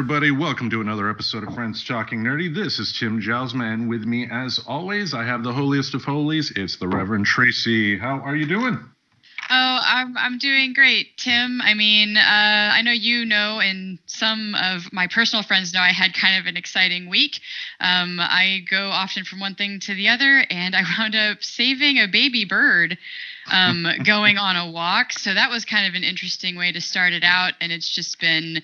everybody. Welcome to another episode of Friends Talking Nerdy. This is Tim Jousma, and with me, as always, I have the holiest of holies. It's the Reverend Tracy. How are you doing? Oh, I'm doing great, Tim. I mean, I know you know, and some of my personal friends know I had kind of an exciting week. I go often from one thing to the other, and I wound up saving a baby bird going on a walk. So that was kind of an interesting way to start it out, and it's just been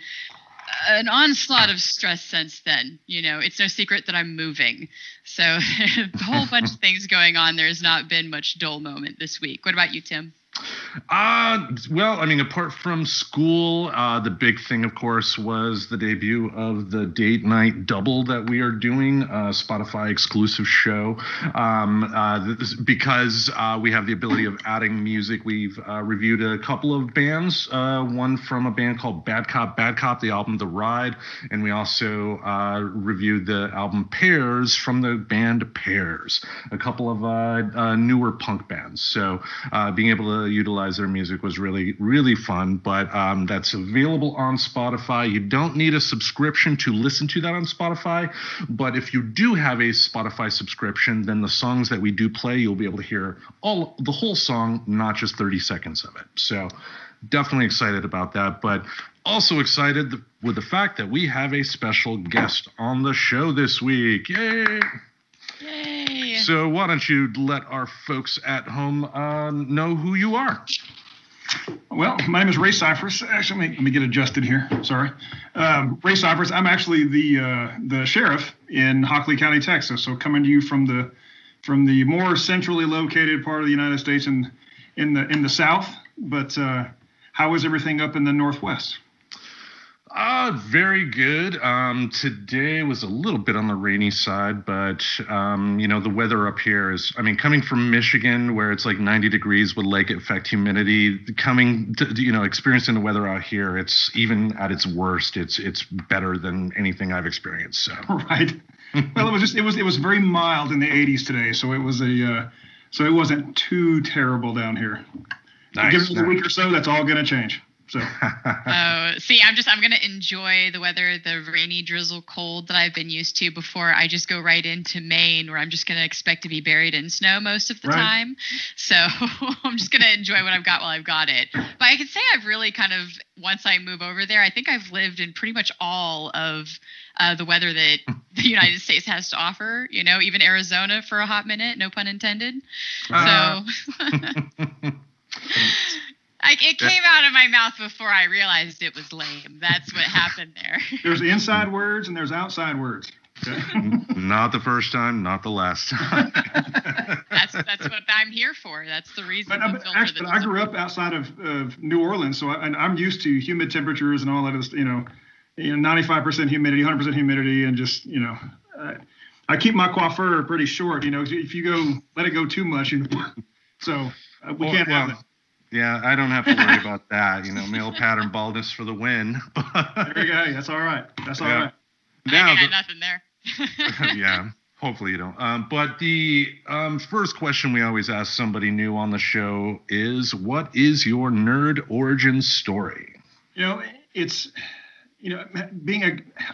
an onslaught of stress since then. You know, it's no secret that I'm moving. So a whole bunch of things going on. There's not been much dull moment this week. What about you, Tim? Well, I mean, apart from school, the big thing, of course, was the debut of the date night double that we are doing, Spotify exclusive show. Because we have the ability of adding music, we've reviewed a couple of bands, one from a band called Bad Cop, the album The Ride, and we also reviewed the album Pairs from the band Pairs, a couple of newer punk bands. So being able to utilize their music was really, really fun, but that's available on Spotify. You don't need a subscription to listen to that on Spotify, but if you do have a Spotify subscription, then the songs that we do play, you'll be able to hear the whole song, not just 30 seconds of it. So definitely excited about that, but also excited with the fact that we have a special guest on the show this week. Yay! Yay! So why don't you let our folks at home know who you are? Well, my name is Ray Scifres. Actually, let me get adjusted here. Sorry. Ray Scifres. I'm actually the sheriff in Hockley County, Texas. So coming to you from the more centrally located part of the United States in the South. But how is everything up in the Northwest? Very good. Today was a little bit on the rainy side, but, the weather up here is, coming from Michigan where it's like 90 degrees with lake effect humidity, experiencing the weather out here, it's even at its worst, it's better than anything I've experienced. So. Right. Well, it was very mild in the 80s today. So so it wasn't too terrible down here. Nice. Give it a week or so, that's all going to change. So. See, I'm going to enjoy the weather, the rainy, drizzle, cold that I've been used to before I just go right into Maine, where I'm just going to expect to be buried in snow most of the time. So I'm just going to enjoy what I've got while I've got it. But I can say I've really kind of, once I move over there, I think I've lived in pretty much all of the weather that the United States has to offer, even Arizona for a hot minute, no pun intended. So... It came out of my mouth before I realized it was lame. That's what happened there. There's inside words and there's outside words. Okay? Not the first time, not the last time. That's what I'm here for. That's the reason. But I grew up outside of New Orleans, so I'm used to humid temperatures and all that. 95% humidity, 100% humidity, and just I keep my coiffure pretty short. If you let it go too much, so we can't have that. Yeah, I don't have to worry about that. Male pattern baldness for the win. There you go. That's all right. All right. Now, I got nothing there. Yeah, hopefully you don't. But the first question we always ask somebody new on the show is, what is your nerd origin story? It's,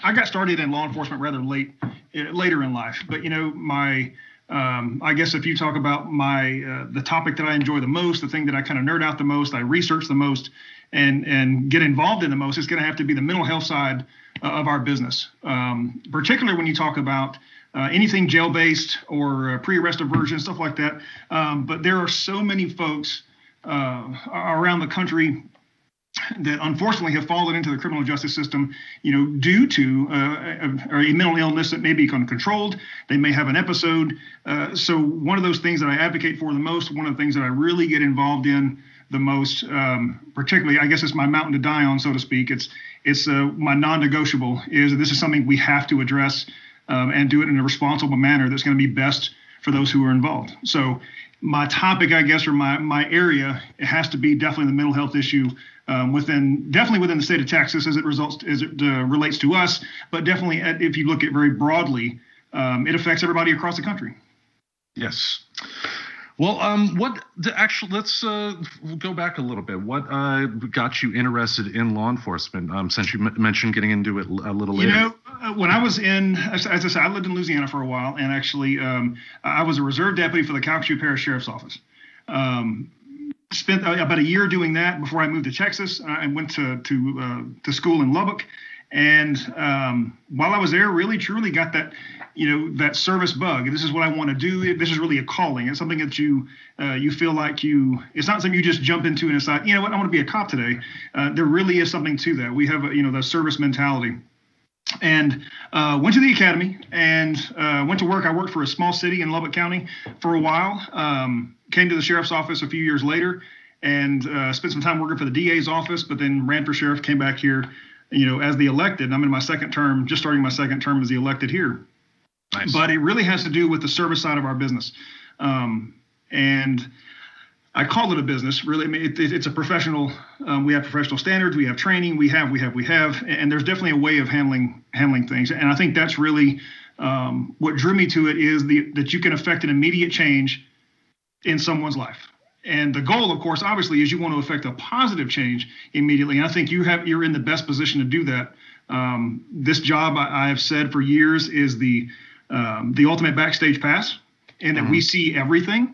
I got started in law enforcement rather later in life. But, I guess if you talk about the topic that I enjoy the most, the thing that I kind of nerd out the most, I research the most, and get involved in the most, is going to have to be the mental health side of our business. Particularly when you talk about anything jail-based or pre-arrest diversion, stuff like that. But there are so many folks around the country that unfortunately have fallen into the criminal justice system, due to a mental illness that may be uncontrolled. They may have an episode. So one of those things that I advocate for the most, one of the things that I really get involved in the most, particularly, I guess it's my mountain to die on, so to speak. It's my non-negotiable is that this is something we have to address and do it in a responsible manner that's going to be best for those who are involved. So my topic, I guess, or my area, it has to be definitely the mental health issue within the state of Texas as it relates to us, but definitely if you look at very broadly, it affects everybody across the country. Yes. Well, let's go back a little bit. What got you interested in law enforcement? Since you mentioned getting into it a little later. When I was as I said, I lived in Louisiana for a while, and actually, I was a reserve deputy for the Calcasieu Parish Sheriff's Office. Spent about a year doing that before I moved to Texas. I went to school in Lubbock, and while I was there, really truly got that that service bug. This is what I want to do. This is really a calling. It's something that you feel like it's not something you just jump into and decide, what, I want to be a cop today. There really is something to that. We have the service mentality. And went to the academy and went to work. I worked for a small city in Lubbock County for a while. Came to the sheriff's office a few years later and spent some time working for the DA's office, but then ran for sheriff, came back here, as the elected. I'm in my second term, just starting my second term as the elected here. Nice. But it really has to do with the service side of our business. And I call it a business. Really, I mean, it's a professional. We have professional standards. We have training. We have, and there's definitely a way of handling things. And I think that's really what drew me to it is that you can affect an immediate change in someone's life. And the goal, of course, obviously, is you want to affect a positive change immediately. And I think you're in the best position to do that. This job, I have said for years, is the ultimate backstage pass, and that we see everything.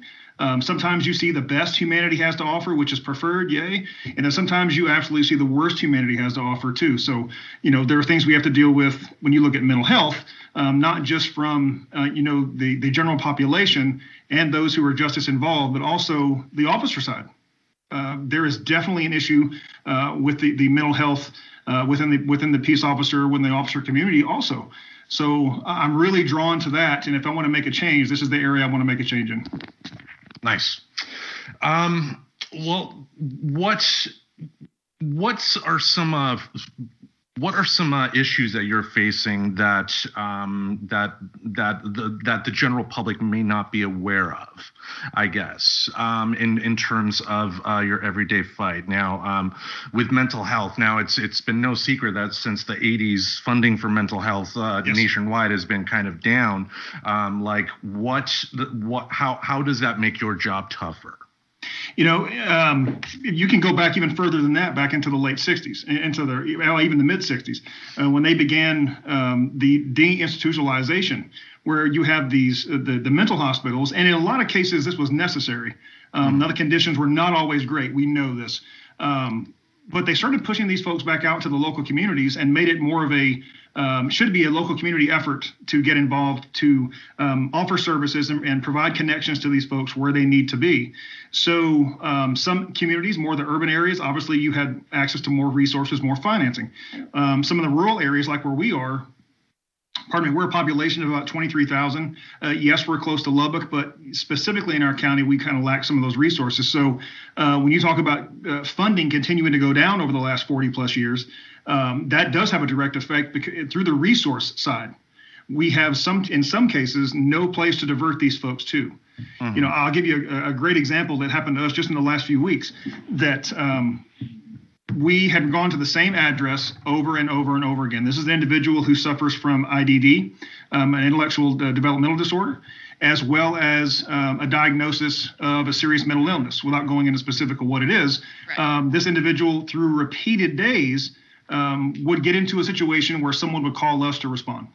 Sometimes you see the best humanity has to offer, which is preferred, yay. And then sometimes you absolutely see the worst humanity has to offer too. So, there are things we have to deal with when you look at mental health, not just from, the general population and those who are justice involved, but also the officer side. There is definitely an issue with the mental health within the peace officer, within the officer community also. So I'm really drawn to that. And if I want to make a change, this is the area I want to make a change in. Nice. Well, what are some issues that you're facing that the general public may not be aware of, I guess, in terms of your everyday fight? Now, with mental health, now it's been no secret that since the 80s, funding for mental health nationwide has been kind of down. How does that make your job tougher? You can go back even further than that, back into the late 60s, even the mid 60s, when they began the deinstitutionalization, where you have the mental hospitals. And in a lot of cases, this was necessary. Now, the conditions were not always great. We know this. But they started pushing these folks back out to the local communities and made it more of should be a local community effort to get involved, to offer services and provide connections to these folks where they need to be. So some communities, more the urban areas, obviously you had access to more resources, more financing. Some of the rural areas, like where we are, we're a population of about 23,000. Yes, we're close to Lubbock, but specifically in our county, we kind of lack some of those resources. So when you talk about funding continuing to go down over the last 40 plus years, that does have a direct effect through the resource side. We have in some cases, no place to divert these folks to. Mm-hmm. I'll give you a great example that happened to us just in the last few weeks, that we had gone to the same address over and over and over again. This is an individual who suffers from IDD, an intellectual developmental disorder, as well as a diagnosis of a serious mental illness. Without going into specific of what it is, right. This individual, through repeated days, would get into a situation where someone would call us to respond.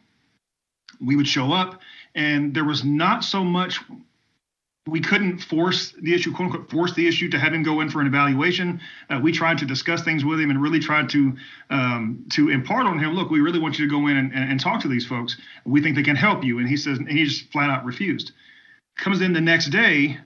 We would show up, and there was not so much. We couldn't force the issue, quote unquote, force the issue to have him go in for an evaluation. We tried to discuss things with him and really tried to impart on him, look, we really want you to go in and talk to these folks. We think they can help you. And he just flat out refused. Comes in the next day,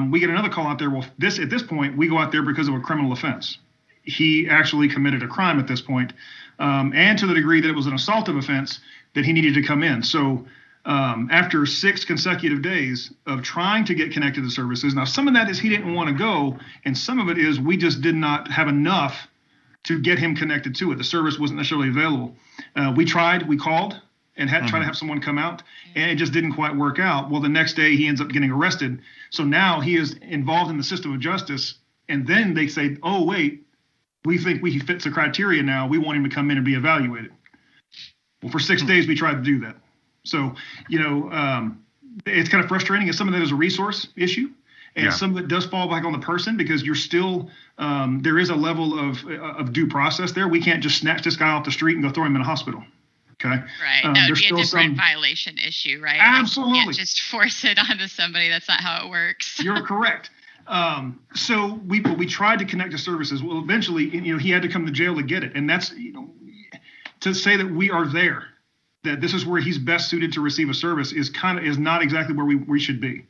we get another call out there. Well, at this point, we go out there because of a criminal offense. He actually committed a crime at this point, and to the degree that it was an assaultive offense that he needed to come in. So after 6 consecutive days of trying to get connected to services, now some of that is he didn't want to go, and some of it is we just did not have enough to get him connected to it. The service wasn't necessarily available. We called and had tried to have someone come out, and it just didn't quite work out. Well, the next day he ends up getting arrested. So now he is involved in the system of justice, and then they say, oh, wait, we think he fits the criteria now. We want him to come in and be evaluated. Well, for 6 days we tried to do that. So, it's kind of frustrating. And some of that is a resource issue. And some of it does fall back on the person because you're still there is a level of due process there. We can't just snatch this guy off the street and go throw him in a hospital. Okay. Right. That would be a different violation issue, right? Absolutely. You can't just force it onto somebody. That's not how it works. You're correct. So we tried to connect to services. Well, eventually, he had to come to jail to get it. And that's, to say that we are there, that this is where he's best suited to receive a service is not exactly where we should be.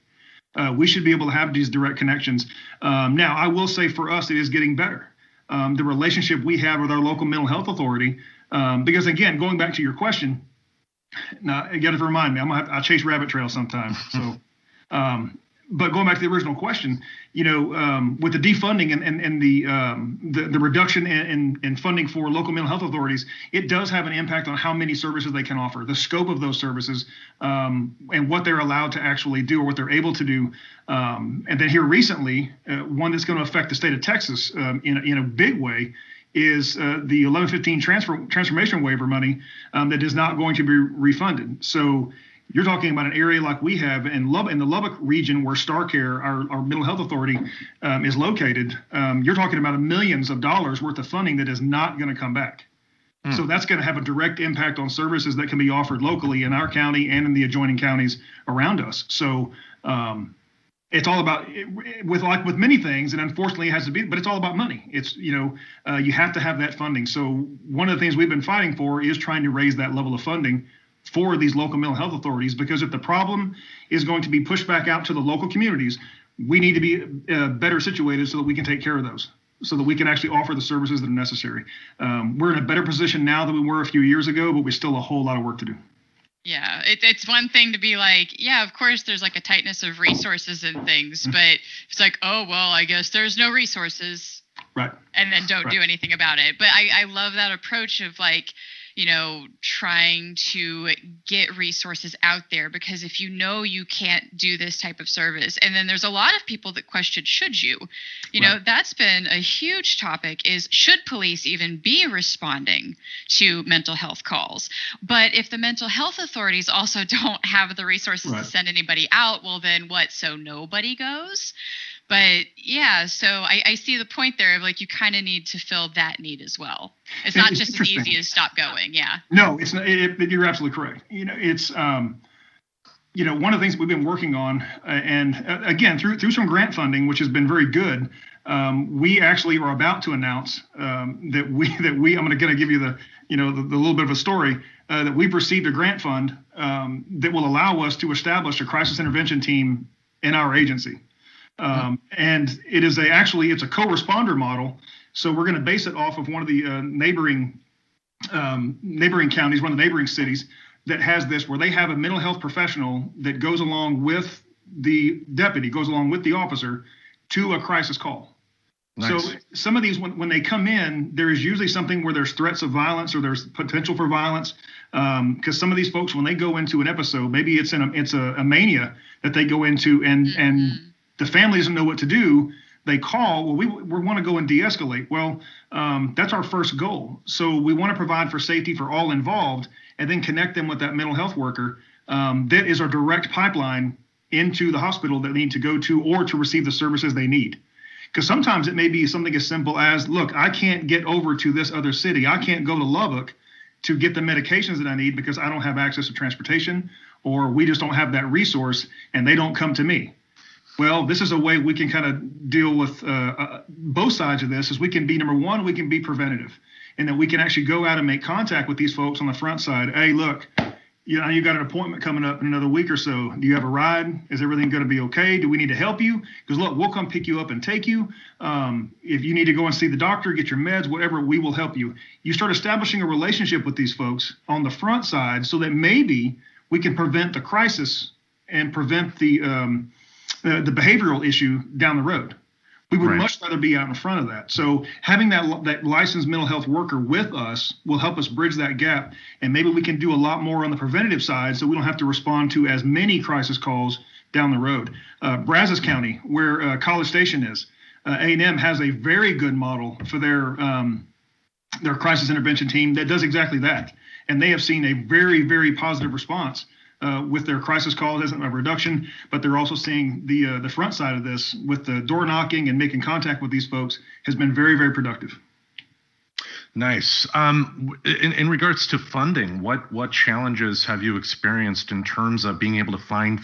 We should be able to have these direct connections. Now, I will say for us, it is getting better. The relationship we have with our local mental health authority, because again, going back to your question, now you got to remind me, I chase rabbit trails sometimes. So, but going back to the original question, with the defunding and the reduction in funding for local mental health authorities, it does have an impact on how many services they can offer, the scope of those services, and what they're allowed to actually do or what they're able to do. And then here recently, one that's going to affect the state of Texas in a big way is the 1115 transformation waiver money that is not going to be refunded. So you're talking about an area like we have in the Lubbock region where StarCare, our mental health authority, is located. You're talking about millions of dollars worth of funding that is not going to come back. So that's going to have a direct impact on services that can be offered locally in our county and in the adjoining counties around us. So it's all about, with many things, and unfortunately it has to be, but it's all about money. It's, you have to have that funding. So one of the things we've been fighting for is trying to raise that level of funding for these local mental health authorities, because if the problem is going to be pushed back out to the local communities, we need to be better situated so that we can take care of those, so that we can actually offer the services that are necessary. We're in a better position now than we were a few years ago, but we still have a whole lot of work to do. Yeah, it's one thing to be like, yeah, of course there's like a tightness of resources and things, but it's like, oh, well, I guess there's no resources. Right. And then don't do anything about it. But I love that approach of like, trying to get resources out there, because if you can't do this type of service, and then there's a lot of people that question, should you? That's been a huge topic, is should police even be responding to mental health calls? But if the mental health authorities also don't have the resources to send anybody out, well, then what? So nobody goes? But yeah, so I see the point there of like, you kind of need to fill that need as well. It's not just as easy as stop going. Yeah. No, it's not. You're absolutely correct. It's one of the things we've been working on, and again through some grant funding, which has been very good. We actually are about to announce that we I'm going to give you the little bit of a story that we've received a grant fund that will allow us to establish a crisis intervention team in our agency. And it's a co-responder model. So we're going to base it off of one of the neighboring counties, one of the neighboring cities that has this, where they have a mental health professional that goes along with the deputy, goes along with the officer to a crisis call. Nice. So some of these, when they come in, there is usually something where there's threats of violence or there's potential for violence. Because some of these folks, when they go into an episode, maybe it's a mania that they go into, and the family doesn't know what to do. They call, well, we want to go and de-escalate. Well, that's our first goal. So we want to provide for safety for all involved, and then connect them with that mental health worker. That is our direct pipeline into the hospital that they need to go to or to receive the services they need. Because sometimes it may be something as simple as, look, I can't get over to this other city. I can't go to Lubbock to get the medications that I need because I don't have access to transportation, or we just don't have that resource and they don't come to me. Well, this is a way we can kind of deal with both sides of this. Is we can be, number one, we can be preventative, and that we can actually go out and make contact with these folks on the front side. Hey, look, you got an appointment coming up in another week or so. Do you have a ride? Is everything going to be okay? Do we need to help you? Because look, we'll come pick you up and take you. If you need to go and see the doctor, get your meds, whatever, we will help you. You start establishing a relationship with these folks on the front side, so that maybe we can prevent the crisis and prevent the behavioral issue down the road. We would much rather be out in front of that. So having that licensed mental health worker with us will help us bridge that gap, and maybe we can do a lot more on the preventative side, so we don't have to respond to as many crisis calls down the road. Brazos County, where College Station is, A&M has a very good model for their crisis intervention team that does exactly that, and they have seen a very, very positive response with their crisis calls as a reduction, but they're also seeing the front side of this with the door knocking and making contact with these folks has been very, very productive. Nice. In regards to funding, what challenges have you experienced in terms of being able to find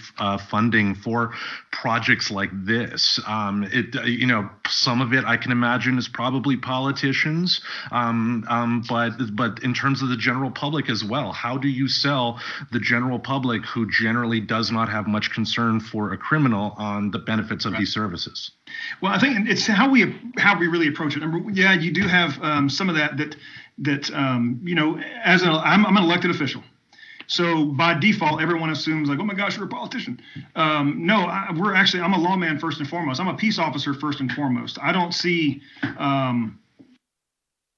funding for projects like this? Some of it I can imagine is probably politicians, but in terms of the general public as well, how do you sell the general public who generally does not have much concern for a criminal on the benefits of these services? Well, I think it's how we really approach it. Yeah, you do have some of that I'm an elected official, so by default everyone assumes like, oh my gosh, you're a politician. No, I'm a lawman first and foremost. I'm a peace officer first and foremost. I don't see while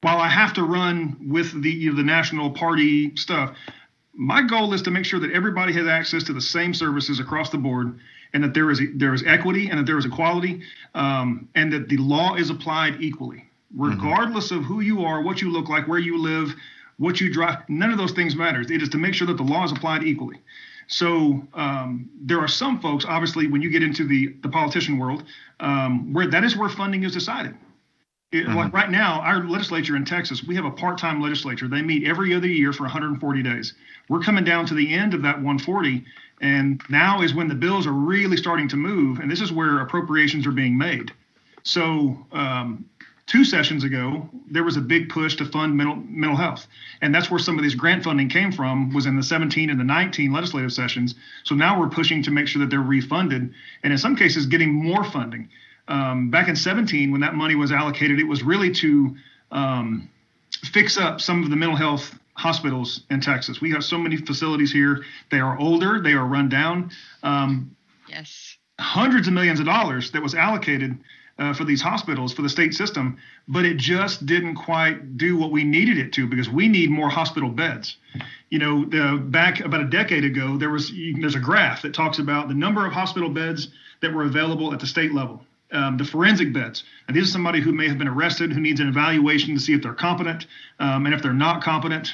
I have to run with the national party stuff, my goal is to make sure that everybody has access to the same services across the board, and that there is equity, and that there is equality, and that the law is applied equally, regardless of who you are, what you look like, where you live, what you drive. None of those things matters. It is to make sure that the law is applied equally. So there are some folks, obviously, when you get into the politician world, where that is where funding is decided. Like right now, our legislature in Texas, we have a part-time legislature. They meet every other year for 140 days. We're coming down to the end of that 140, and now is when the bills are really starting to move, and this is where appropriations are being made. So 2 sessions ago, there was a big push to fund mental health, and that's where some of this grant funding came from, was in the 17 and the 19 legislative sessions. So now we're pushing to make sure that they're refunded, and in some cases getting more funding. Back in 17, when that money was allocated, it was really to fix up some of the mental health hospitals in Texas. We have so many facilities here. They are older. They are run down. Yes. Hundreds of millions of dollars that was allocated for these hospitals, for the state system, but it just didn't quite do what we needed it to, because we need more hospital beds. Back about a decade ago, there's a graph that talks about the number of hospital beds that were available at the state level. The forensic beds. And this is somebody who may have been arrested, who needs an evaluation to see if they're competent. And if they're not competent,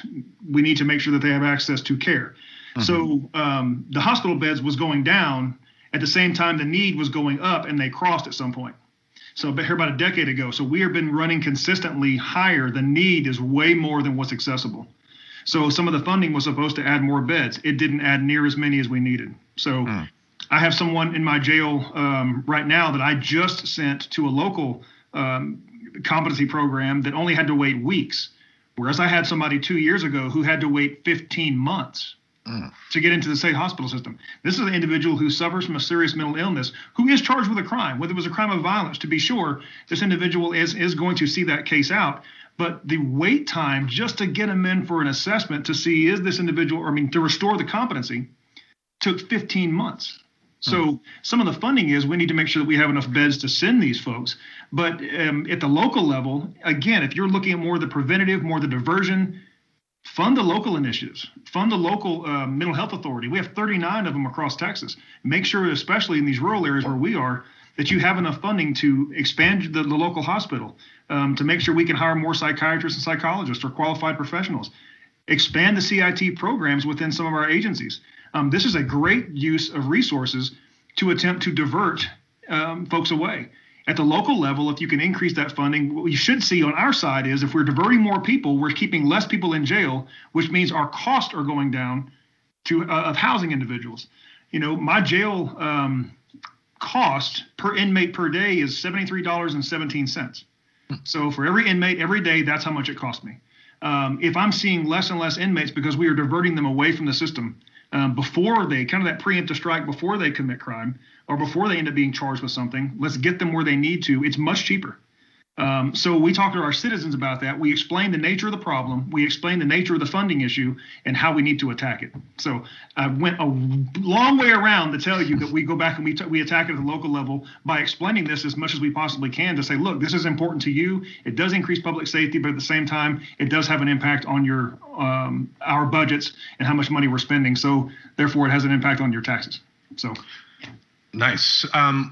we need to make sure that they have access to care. So the hospital beds was going down at the same time the need was going up, and they crossed at some point. So here about a decade ago. So we have been running consistently higher. The need is way more than what's accessible. So some of the funding was supposed to add more beds. It didn't add near as many as we needed. So I have someone in my jail right now that I just sent to a local competency program that only had to wait weeks, whereas I had somebody 2 years ago who had to wait 15 months to get into the state hospital system. This is an individual who suffers from a serious mental illness, who is charged with a crime, whether it was a crime of violence. To be sure, this individual is going to see that case out. But the wait time just to get him in for an assessment to see is this individual, to restore the competency, took 15 months. So some of the funding is we need to make sure that we have enough beds to send these folks. But at the local level, again, if you're looking at more of the preventative, more of the diversion, fund the local initiatives, fund the local mental health authority. We have 39 of them across Texas. Make sure, especially in these rural areas where we are, that you have enough funding to expand the local hospital, to make sure we can hire more psychiatrists and psychologists or qualified professionals. Expand the CIT programs within some of our agencies. This is a great use of resources to attempt to divert folks away. At the local level, if you can increase that funding, what we should see on our side is if we're diverting more people, we're keeping less people in jail, which means our costs are going down of housing individuals. My jail cost per inmate per day is $73.17. So for every inmate every day, that's how much it cost me. If I'm seeing less and less inmates because we are diverting them away from the system, before they kind of that preemptive strike, before they commit crime or before they end up being charged with something, let's get them where they need to. It's much cheaper. So we talk to our citizens about that. We explain the nature of the problem. We explain the nature of the funding issue and how we need to attack it. So I went a long way around to tell you that we go back and we attack it at the local level by explaining this as much as we possibly can to say, look, this is important to you. It does increase public safety, but at the same time, it does have an impact on your our budgets and how much money we're spending. So therefore, it has an impact on your taxes. So. Nice.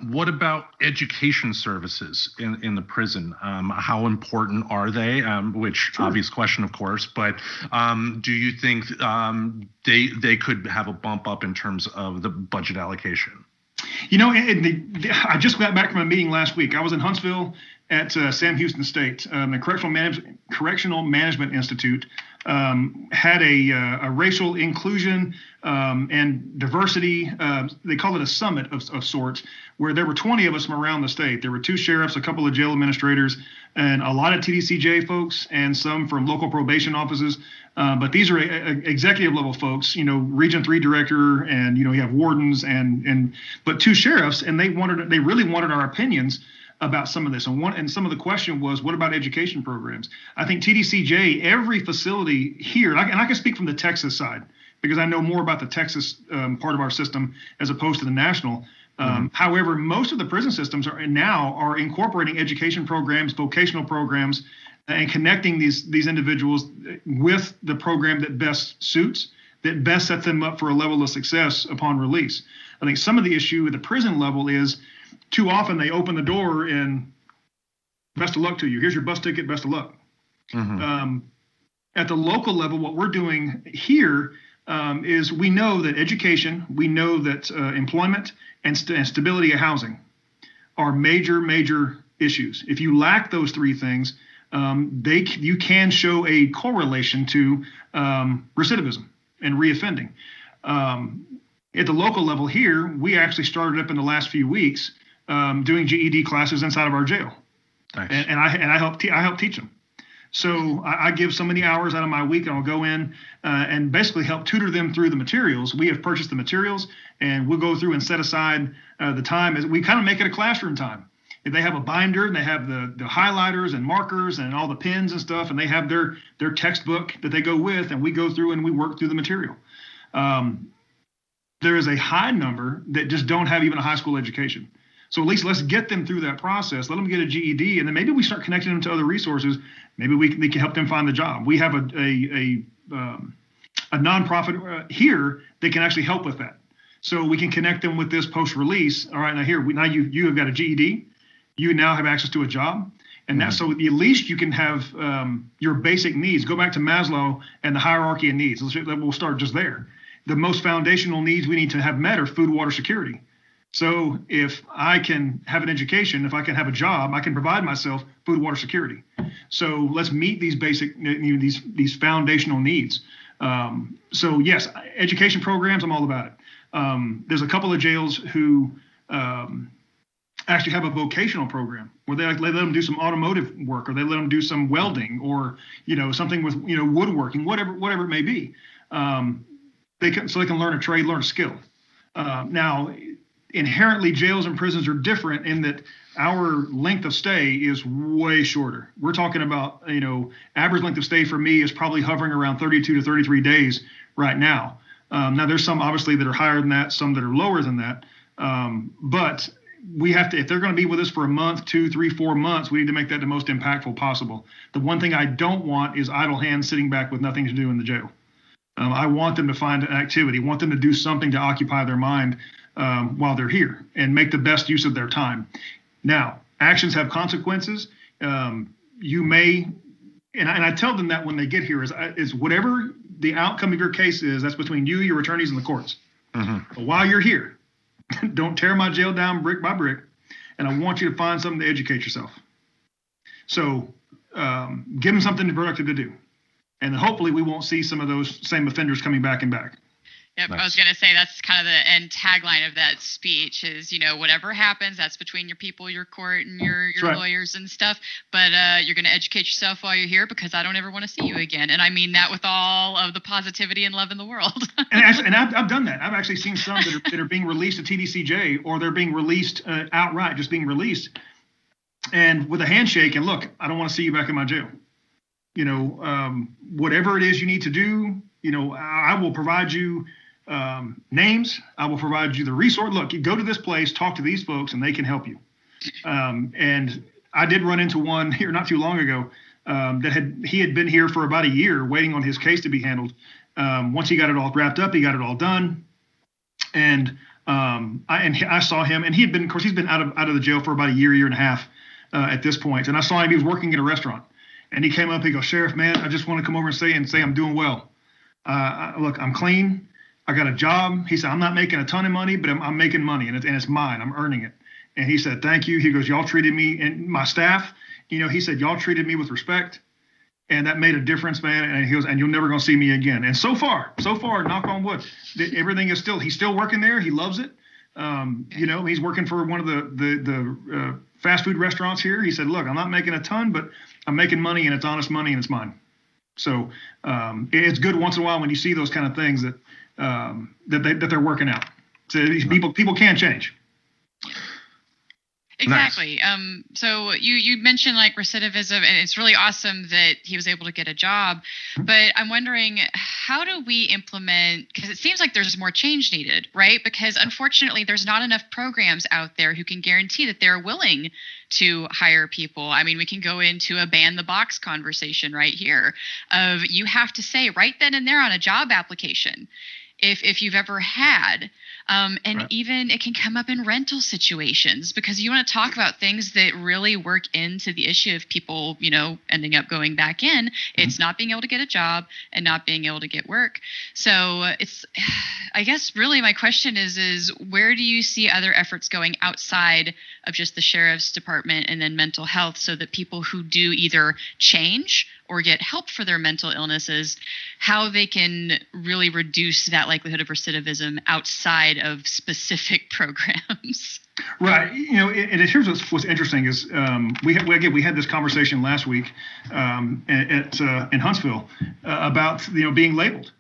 What about education services in the prison? How important are they? Which Sure. obvious question, of course, but do you think they could have a bump up in terms of the budget allocation? I just got back from a meeting last week. I was in Huntsville at Sam Houston State. The Correctional Management Institute had a racial inclusion and diversity. They call it a summit of sorts, where there were 20 of us from around the state. There were 2 sheriffs, a couple of jail administrators, and a lot of TDCJ folks, and some from local probation offices. But these are executive level folks, Region 3 director, and you have wardens, but 2 sheriffs, and they really wanted our opinions about some of this. And some of the question was, what about education programs? I think TDCJ, every facility here, and I can speak from the Texas side because I know more about the Texas part of our system as opposed to the national. However, most of the prison systems are incorporating education programs, vocational programs, and connecting these individuals with the program that best suits, that best sets them up for a level of success upon release. I think some of the issue at the prison level is too often they open the door and best of luck to you. Here's your bus ticket, best of luck. At the local level, what we're doing here is we know that education, we know that employment and stability of housing are major issues. If you lack those 3 things, you can show a correlation to recidivism and reoffending. At the local level here, we actually started up in the last few weeks doing GED classes inside of our jail. Nice. And I help teach them. So I give so many hours out of my week, and I'll go in and basically help tutor them through the materials. We have purchased the materials, and we'll go through and set aside the time. As we kind of make it a classroom time. If they have a binder and they have the highlighters and markers and all the pens and stuff, and they have their textbook that they go with, and we go through and we work through the material. There is a high number that just don't have even a high school education. So at least let's get them through that process. Let them get a GED, and then maybe we start connecting them to other resources. Maybe we can help them find the job. We have a nonprofit here that can actually help with that. So we can connect them with this post-release. All right, now you have got a GED. You now have access to a job. And that's so at least you can have your basic needs. Go back to Maslow and the hierarchy of needs. We'll start just there. The most foundational needs we need to have met are food, water, security. So if I can have an education, if I can have a job, I can provide myself food, water, security. So let's meet these basic, these foundational needs. So yes, education programs, I'm all about it. There's a couple of jails who actually have a vocational program where they let them do some automotive work, or they let them do some welding, or something with woodworking, whatever it may be. They can learn a trade, learn a skill. Now, inherently, jails and prisons are different in that our length of stay is way shorter. We're talking about, average length of stay for me is probably hovering around 32 to 33 days right now. Now, there's some obviously that are higher than that, some that are lower than that. But we have to, if they're going to be with us for a month, 2, 3, 4 months, we need to make that the most impactful possible. The one thing I don't want is idle hands sitting back with nothing to do in the jail. I want them to find an activity, want them to do something to occupy their mind while they're here and make the best use of their time. Now, actions have consequences. You may, and I tell them that when they get here is whatever the outcome of your case is, that's between you, your attorneys, and the courts. But while you're here, don't tear my jail down brick by brick, and I want you to find something to educate yourself. So give them something productive to do. And hopefully we won't see some of those same offenders coming back and back. Yep, Nice. I was going to say that's kind of the end tagline of that speech is, whatever happens, that's between your people, your court, and your right. lawyers and stuff. But you're going to educate yourself while you're here because I don't ever want to see you again. And I mean that with all of the positivity and love in the world. and I've done that. I've actually seen some that are being released to TDCJ, or they're being released outright, just being released. And with a handshake and look, I don't want to see you back in my jail. Whatever it is you need to do, I will provide you names. I will provide you the resource. Look, you go to this place, talk to these folks, and they can help you. And I did run into one here not too long ago he had been here for about a year waiting on his case to be handled. Once he got it all wrapped up, he got it all done. And I saw him, and he's been out of the jail for about a year and a half at this point. And I saw him; he was working at a restaurant, and he came up. He goes, "Sheriff, man, I just want to come over and say I'm doing well. Look, I'm clean. I got a job." He said, "I'm not making a ton of money, but I'm making money, and it's mine. I'm earning it." And he said, "Thank you." He goes, "Y'all treated me and my staff. He said, y'all treated me with respect, and that made a difference, man." And he goes, "And you're never going to see me again." And so far, knock on wood, everything is he's still working there. He loves it. He's working for one of the fast food restaurants here. He said, "Look, I'm not making a ton, but I'm making money, and it's honest money, and it's mine." So it's good once in a while when you see those kind of things that they're working out. So people can change. Exactly. Nice. So you mentioned like recidivism, and it's really awesome that he was able to get a job. But I'm wondering, how do we implement, because it seems like there's more change needed, right? Because unfortunately, there's not enough programs out there who can guarantee that they're willing to hire people. I mean, we can go into a ban the box conversation right here of you have to say right then and there on a job application if you've ever had. Right. Even it can come up in rental situations, because you want to talk about things that really work into the issue of people, ending up going back in. Mm-hmm. It's not being able to get a job and not being able to get work. So I guess really my question is where do you see other efforts going outside of just the sheriff's department and then mental health, so that people who do either change or get help for their mental illnesses, how they can really reduce that likelihood of recidivism outside of specific programs? Right. Here's what's interesting is we had this conversation last week in Huntsville about being labeled.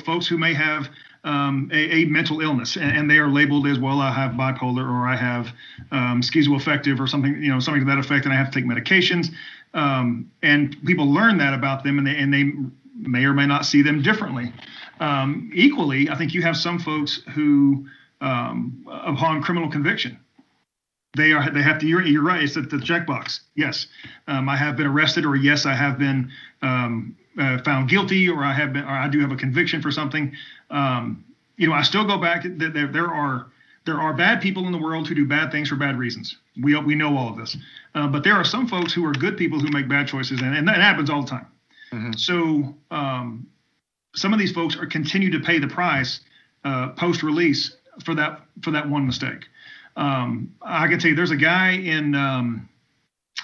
Folks who may have a mental illness, and they are labeled as, well, I have bipolar, or I have schizoaffective, or something, something to that effect, and I have to take medications. And people learn that about them, and they may or may not see them differently. Equally, I think you have some folks who, upon criminal conviction, they have to. You're right. It's the checkbox. Yes, I have been arrested, or yes, I have been found guilty, or I do have a conviction for something. I still go back. There are bad people in the world who do bad things for bad reasons. We know all of this. But there are some folks who are good people who make bad choices, and that happens all the time. Mm-hmm. So some of these folks continue to pay the price post-release for that one mistake. I can tell you, there's a guy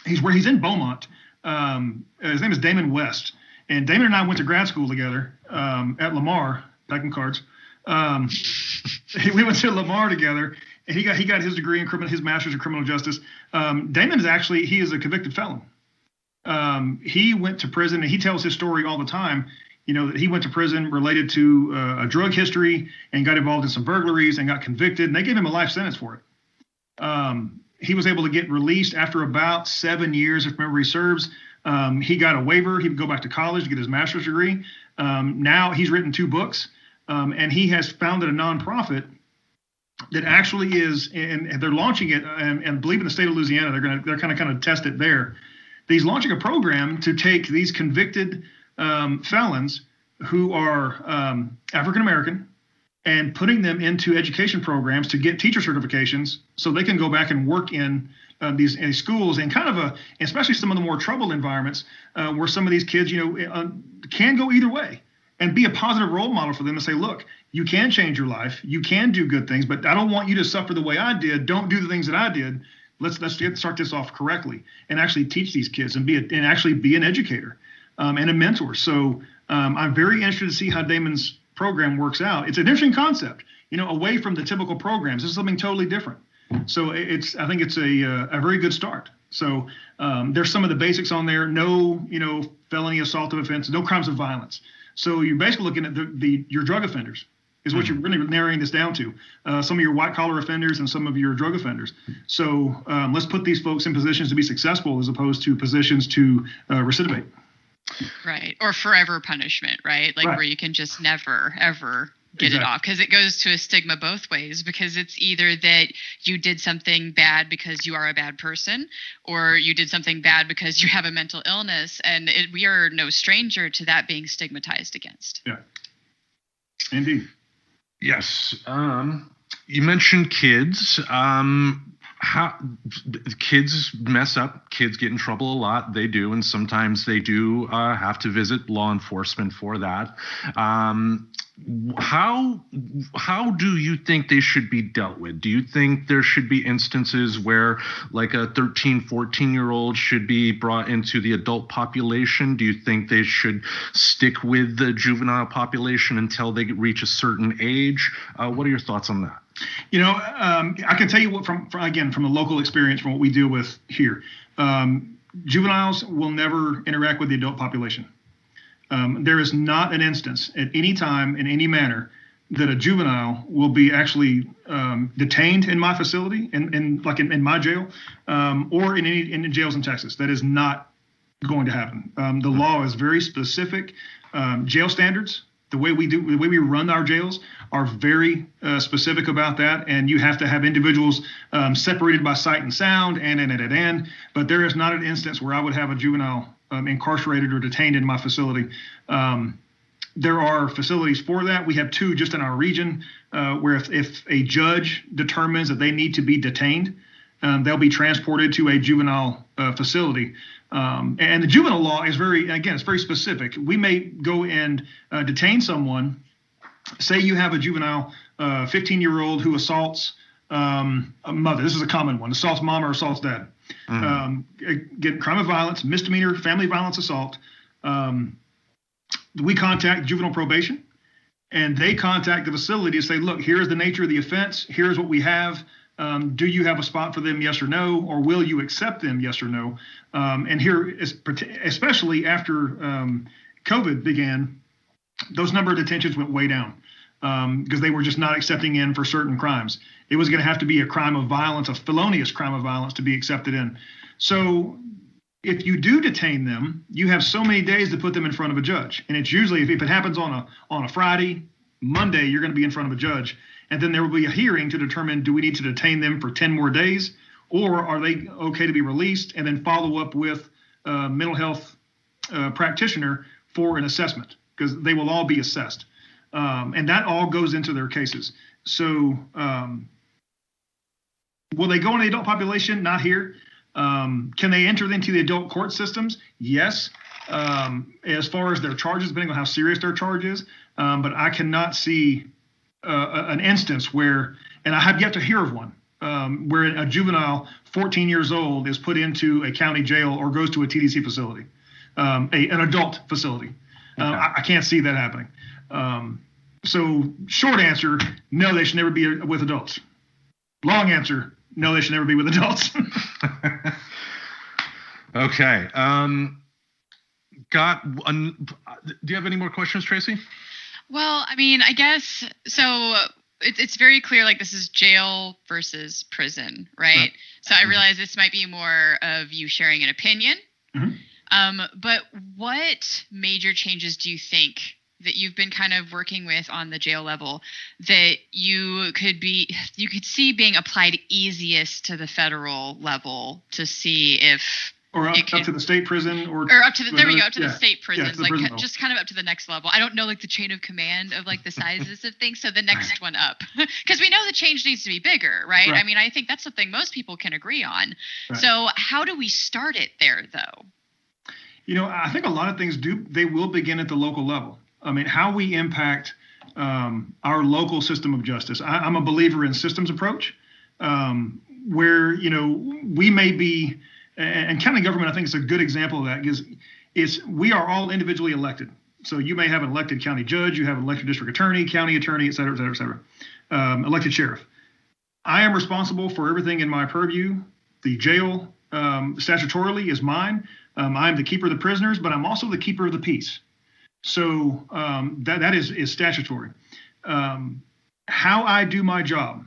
he's in Beaumont. His name is Damon West, and Damon and I went to grad school together at Lamar, packing cards. We went to Lamar together, and he got his degree in his master's in criminal justice. Damon is a convicted felon. He went to prison, and he tells his story all the time. That he went to prison related to a drug history and got involved in some burglaries and got convicted, and they gave him a life sentence for it. He was able to get released after about 7 years, if memory serves. He got a waiver. He would go back to college to get his master's degree. Now he's written 2 books, and he has founded a nonprofit that actually is, and they're launching it, and I believe in the state of Louisiana, they're kind of test it there. He's launching a program to take these convicted felons who are African American and putting them into education programs to get teacher certifications, so they can go back and work in these schools, and especially some of the more troubled environments where some of these kids, can go either way, and be a positive role model for them to say, look, you can change your life, you can do good things, but I don't want you to suffer the way I did. Don't do the things that I did. Let's start this off correctly and actually teach these kids and actually be an educator and a mentor. So I'm very interested to see how Damon's program works out. It's an interesting concept, away from the typical programs. This is something totally different. So I think it's a very good start. So there's some of the basics on there. No, felony assaultive offense, no crimes of violence. So you're basically looking at your drug offenders is what you're really narrowing this down to. Some of your white collar offenders and some of your drug offenders. So let's put these folks in positions to be successful as opposed to positions to recidivate. Right. Or forever punishment, right? Like, right. Where you can just never, ever get it off, because it goes to a stigma both ways, because it's either that you did something bad because you are a bad person, or you did something bad because you have a mental illness, and we are no stranger to that being stigmatized against. Yeah, indeed. Yes. You mentioned kids. How kids mess up, kids get in trouble a lot. They do, and sometimes they do have to visit law enforcement for that. How do you think they should be dealt with? Do you think there should be instances where like a 13, 14-year-old should be brought into the adult population? Do you think they should stick with the juvenile population until they reach a certain age? What are your thoughts on that? I can tell you what from the local experience, from what we deal with here. Juveniles will never interact with the adult population. There is not an instance at any time in any manner that a juvenile will be actually detained in my facility, in my jail, or in jails in Texas. That is not going to happen. The law is very specific. Jail standards, the way we run our jails, are very specific about that, and you have to have individuals separated by sight and sound, but there is not an instance where I would have a juvenile incarcerated or detained in my facility. There are facilities for that. We have 2 just in our region where if a judge determines that they need to be detained, they'll be transported to a juvenile facility. And the juvenile law is it's very specific. We may go and detain someone. Say you have a juvenile 15-year-old who assaults a mother. This is a common one. Assaults mom or assaults dad. Get crime of violence, misdemeanor, family violence assault. We contact juvenile probation, and they contact the facility to say, look, here's the nature of the offense. Here's what we have. Do you have a spot for them? Yes or no? Or will you accept them? Yes or no? And here, especially after COVID began, those number of detentions went way down because they were just not accepting in for certain crimes. It was going to have to be a crime of violence, a felonious crime of violence, to be accepted in. So if you do detain them, you have so many days to put them in front of a judge. And it's usually, if it happens on a Friday, Monday, you're going to be in front of a judge. And then there will be a hearing to determine, do we need to detain them for 10 more days, or are they okay to be released, and then follow up with a mental health practitioner for an assessment, because they will all be assessed. And that all goes into their cases. So will they go in the adult population? Not here. Can they enter into the adult court systems? Yes. As far as their charges, depending on how serious their charge is. But I cannot see an instance where, and I have yet to hear of one, where a juvenile 14 years old is put into a county jail or goes to a TDC facility, an adult facility. Okay. I can't see that happening. So short answer, no, they should never be with adults. Long answer, no, they should never be with adults. Okay. Do you have any more questions, Tracy? Well, I mean, I guess so. It's very clear, like, this is jail versus prison, right? So I realize this might be more of you sharing an opinion. Mm-hmm. But what major changes do you think that you've been kind of working with on the jail level that you could see being applied easiest to the federal level to see if up to the state prison or up to the the state prisons, like just kind of up to the next level. I don't know, like, the chain of command of, like, the sizes of things, so the next one up, because we know the change needs to be bigger, right? I mean, I think that's something most people can agree on. So how do we start it there, though? I think a lot of things will begin at the local level. I mean, how we impact our local system of justice. I'm a believer in systems approach, where we may be. And county government, I think, is a good example of that, because we are all individually elected. So you may have an elected county judge, you have an elected district attorney, county attorney, et cetera, et cetera, et cetera, elected sheriff. I am responsible for everything in my purview. The jail statutorily is mine. I'm the keeper of the prisoners, but I'm also the keeper of the peace. So that is statutory. How I do my job,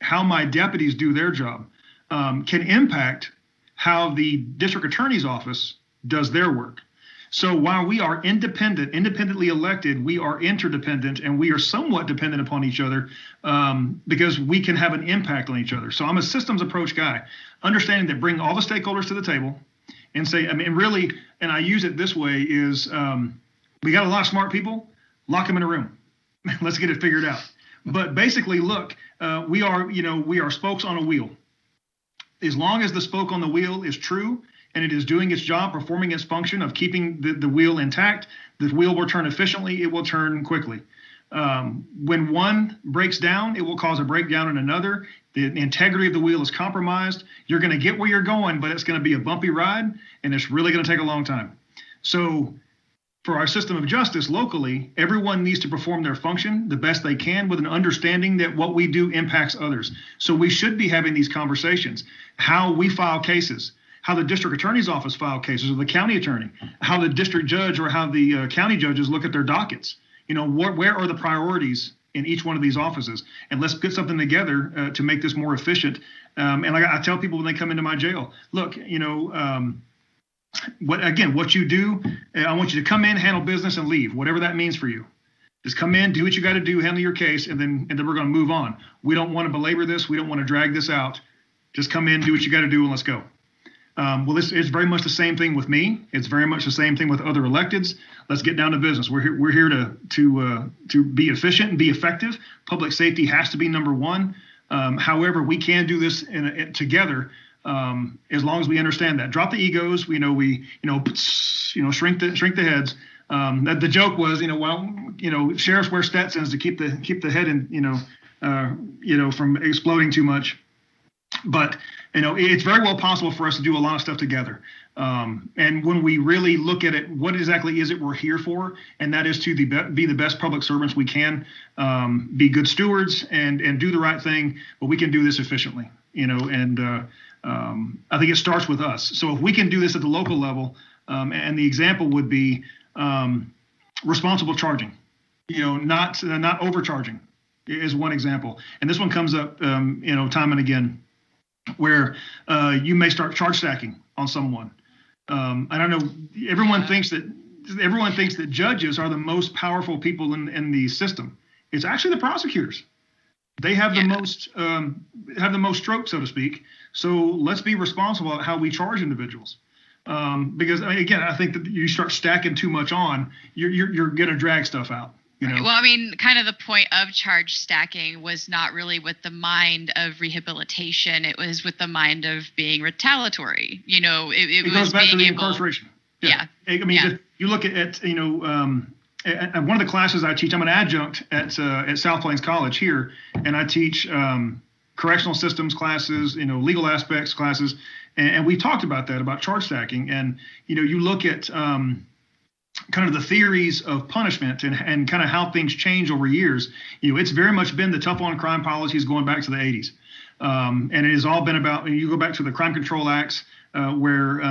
how my deputies do their job, can impact how the district attorney's office does their work. So while we are independently elected, we are interdependent, and we are somewhat dependent upon each other because we can have an impact on each other. So I'm a systems approach guy, understanding that bring all the stakeholders to the table and say, really, and I use it this way, is we got a lot of smart people, lock them in a room. Let's get it figured out. But basically, look, we are spokes on a wheel. As long as the spoke on the wheel is true and it is doing its job, performing its function of keeping the wheel intact, the wheel will turn efficiently, it will turn quickly. When one breaks down, it will cause a breakdown in another. The integrity of the wheel is compromised. You're going to get where you're going, but it's going to be a bumpy ride, and it's really going to take a long time. So for our system of justice locally, everyone needs to perform their function the best they can with an understanding that what we do impacts others. So we should be having these conversations, how we file cases, how the district attorney's office file cases, or the county attorney, how the district judge or how the county judges look at their dockets. Where are the priorities in each one of these offices? And let's put something together to make this more efficient. And like I tell people when they come into my jail, look, what you do, I want you to come in, handle business, and leave, whatever that means for you. Just come in, do what you got to do, handle your case, and then we're going to move on. We don't want to belabor this. We don't want to drag this out. Just come in, do what you got to do, and let's go. It's very much the same thing with me. It's very much the same thing with other electeds. Let's get down to business. We're here to be efficient and be effective. Public safety has to be number one. However, we can do this together as long as we understand that. Drop the egos. Shrink the heads. The joke was, sheriffs wear Stetsons to keep the head in, from exploding too much. But it's very well possible for us to do a lot of stuff together. And when we really look at it, what exactly is it we're here for? And that is to be the best public servants we can, be good stewards and do the right thing. But we can do this efficiently, and I think it starts with us. So if we can do this at the local level, and the example would be responsible charging, not overcharging is one example. And this one comes up, time and again, where you may start charge stacking on someone. I don't know. Everyone thinks that judges are the most powerful people in the system. It's actually the prosecutors. They have the most stroke, so to speak. So let's be responsible about how we charge individuals. Because again, I think that you start stacking too much on, you're going to drag stuff out. Well, I mean, kind of the point of charge stacking was not really with the mind of rehabilitation. It was with the mind of being retaliatory. It goes back to the incarceration. Yeah. I mean, you look at one of the classes I teach. I'm an adjunct at South Plains College here, and I teach correctional systems classes, legal aspects classes, and we talked about that, about charge stacking. And you look at kind of the theories of punishment and kind of how things change over years. It's very much been the tough on crime policies going back to the 80s. And it has all been about, you go back to the Crime Control Acts, where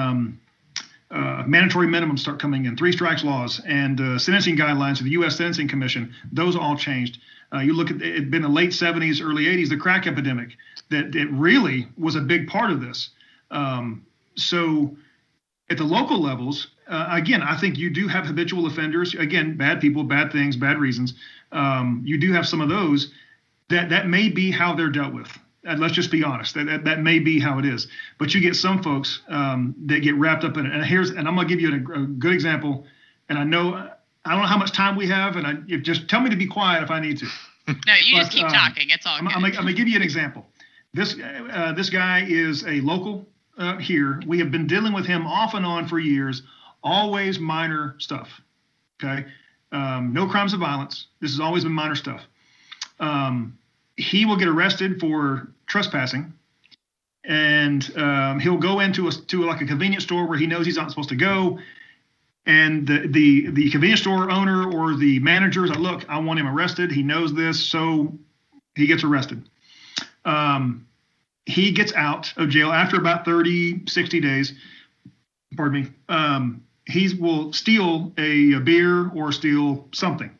mandatory minimums start coming in, 3 strikes laws, and sentencing guidelines of the U.S. Sentencing Commission. Those all changed. You look at it, been the late 70s, early 80s, the crack epidemic, that it really was a big part of this. So at the local levels, again, I think you do have habitual offenders. Again, bad people, bad things, bad reasons. You do have some of those that may be how they're dealt with. Let's just be honest. That may be how it is. But you get some folks that get wrapped up in it. And I'm going to give you a good example. And I don't know how much time we have. And just tell me to be quiet if I need to. No, you just keep talking. It's all good. I'm going to give you an example. This guy is a local here. We have been dealing with him off and on for years. Always minor stuff. Okay. No crimes of violence. This has always been minor stuff. He will get arrested for trespassing, and he'll go into a convenience store where he knows he's not supposed to go. And the convenience store owner or the manager is like, look, I want him arrested. He knows this, so he gets arrested. He gets out of jail after about 30, 60 days. Pardon me. He will steal a beer or steal something.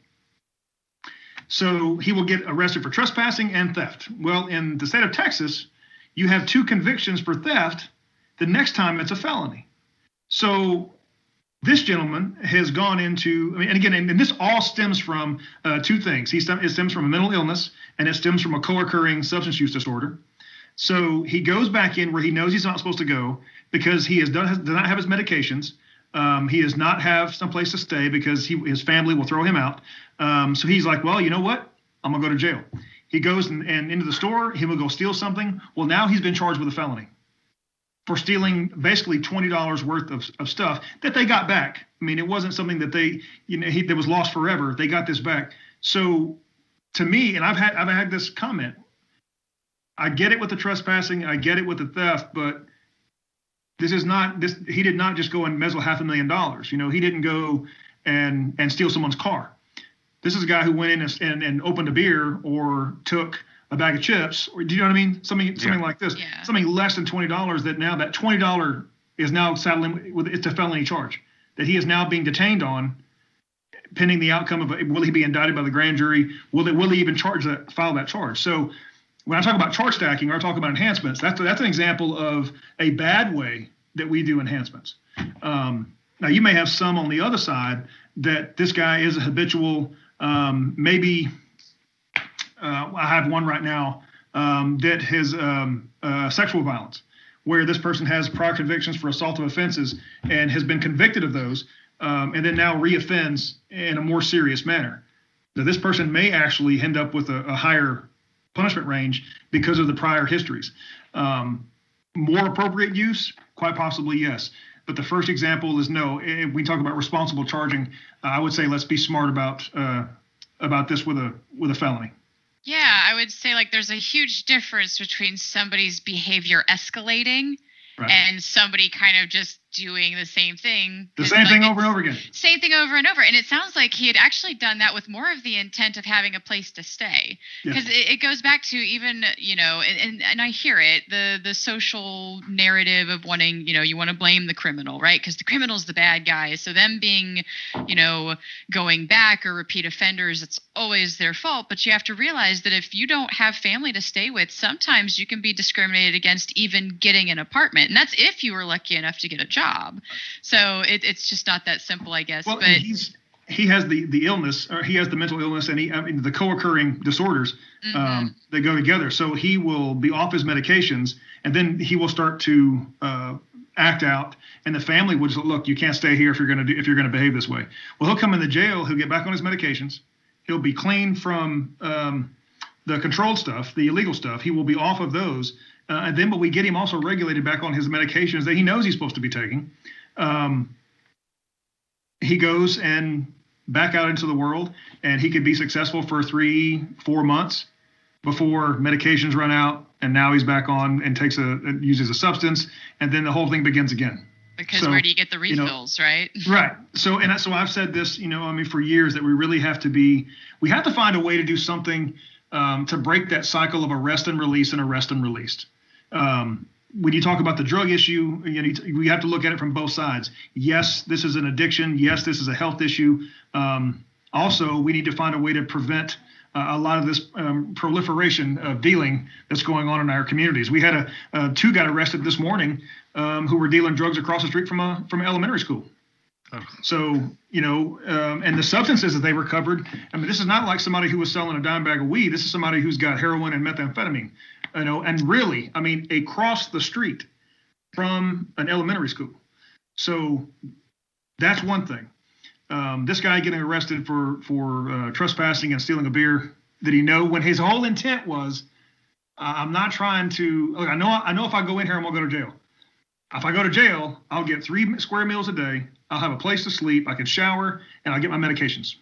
So he will get arrested for trespassing and theft. Well, in the state of Texas, you have 2 convictions for theft. The next time it's a felony. So this gentleman has gone into, and this all stems from 2 things. It stems from a mental illness, and it stems from a co-occurring substance use disorder. So he goes back in where he knows he's not supposed to go because he does not have his medications. He does not have someplace to stay because his family will throw him out. So he's like, well, you know what? I'm going to go to jail. He goes and into the store. He will go steal something. Well, now he's been charged with a felony for stealing basically $20 worth of stuff that they got back. I mean, it wasn't something that that was lost forever. They got this back. So to me, and I've had this comment, I get it with the trespassing, I get it with the theft, but he did not just go and embezzle $500,000. He didn't go and steal someone's car. This is a guy who went in and opened a beer or took a bag of chips, or do you know what I mean? Something like this, something less than $20. That now that $20 is now saddling with it's a felony charge that he is now being detained on, pending the outcome of will he be indicted by the grand jury? Will he even file that charge? So when I talk about charge stacking or I talk about enhancements, that's an example of a bad way that we do enhancements. Now you may have some on the other side that this guy is a habitual. Maybe I have one right now that has sexual violence, where this person has prior convictions for assaultive offenses and has been convicted of those, and then now reoffends in a more serious manner. Now, this person may actually end up with a higher punishment range because of the prior histories. More appropriate use, quite possibly yes. But the first example is no. If we talk about responsible charging, I would say let's be smart about this with a felony. Yeah, I would say there's a huge difference between somebody's behavior escalating and somebody kind of just doing the same thing. The same thing over and over again. Same thing over and over. And it sounds like he had actually done that with more of the intent of having a place to stay. Because it goes back to even, and I hear it, the social narrative of wanting, you want to blame the criminal, right? Because the criminal's the bad guy. So them being, going back or repeat offenders, it's always their fault. But you have to realize that if you don't have family to stay with, sometimes you can be discriminated against even getting an apartment. And that's if you were lucky enough to get a job. So it's just not that simple, I guess. Well, but he has the illness, or he has the mental illness, and the co-occurring disorders that go together. So he will be off his medications, and then he will start to act out, and the family would just look, you can't stay here if you're going to behave this way. Well, he'll come in the jail. He'll get back on his medications. He'll be clean from the controlled stuff, the illegal stuff. He will be off of those. But we get him also regulated back on his medications that he knows he's supposed to be taking. He goes and back out into the world, and he could be successful for 3-4 months before medications run out, and now he's back on and uses a substance, and then the whole thing begins again. Because where do you get the refills, right? Right. So I've said this, for years, that we really have to find a way to do something to break that cycle of arrest and release and arrest and released. When you talk about the drug issue, we have to look at it from both sides. Yes, this is an addiction. Yes, this is a health issue. Also, we need to find a way to prevent a lot of this proliferation of dealing that's going on in our communities. We had two got arrested this morning who were dealing drugs across the street from elementary school. So, and the substances that they recovered, this is not like somebody who was selling a dime bag of weed. This is somebody who's got heroin and methamphetamine, and really, across the street from an elementary school. So that's one thing. This guy getting arrested for trespassing and stealing a beer, did he know when his whole intent was, I'm not trying to, look, I know if I go in here, I'm going to go to jail. If I go to jail, I'll get 3 square meals a day. I'll have a place to sleep. I can shower, and I'll get my medications.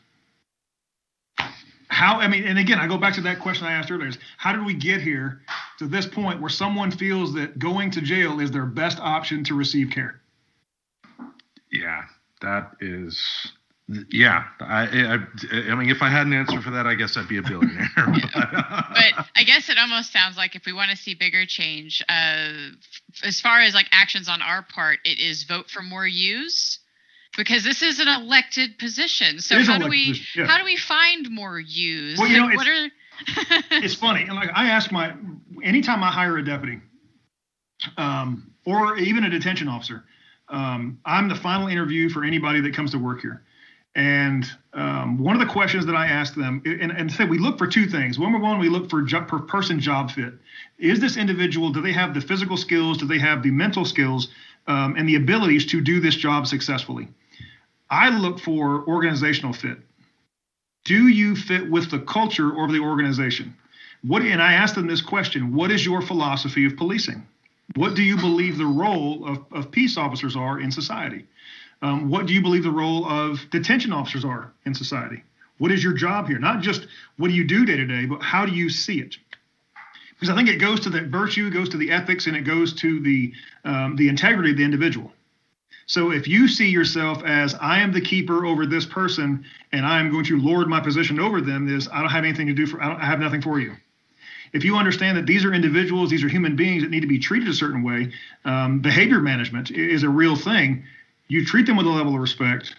And again, I go back to that question I asked earlier: is how did we get here to this point where someone feels that going to jail is their best option to receive care? Yeah, that is. Yeah, if I had an answer for that, I guess I'd be a billionaire. But I guess it almost sounds like if we want to see bigger change, as far as actions on our part, it is vote for more use, because this is an elected position. So how do we find more use? Well, it's funny. And I ask anytime I hire a deputy, or even a detention officer, I'm the final interview for anybody that comes to work here. And one of the questions that I ask them, and say we look for 2 things. Number one, we look for person job fit. Is this individual, do they have the physical skills? Do they have the mental skills and the abilities to do this job successfully? I look for organizational fit. Do you fit with the culture or the organization? And I asked them this question: what is your philosophy of policing? What do you believe the role of peace officers are in society? What do you believe the role of detention officers are in society? What is your job here? Not just what do you do day to day, but how do you see it? Because I think it goes to the virtue, it goes to the ethics, and it goes to the integrity of the individual. So if you see yourself as, I am the keeper over this person and I am going to lord my position over them, I don't have anything to do I have nothing for you. If you understand that these are individuals, these are human beings that need to be treated a certain way, behavior management is a real thing. You treat them with a level of respect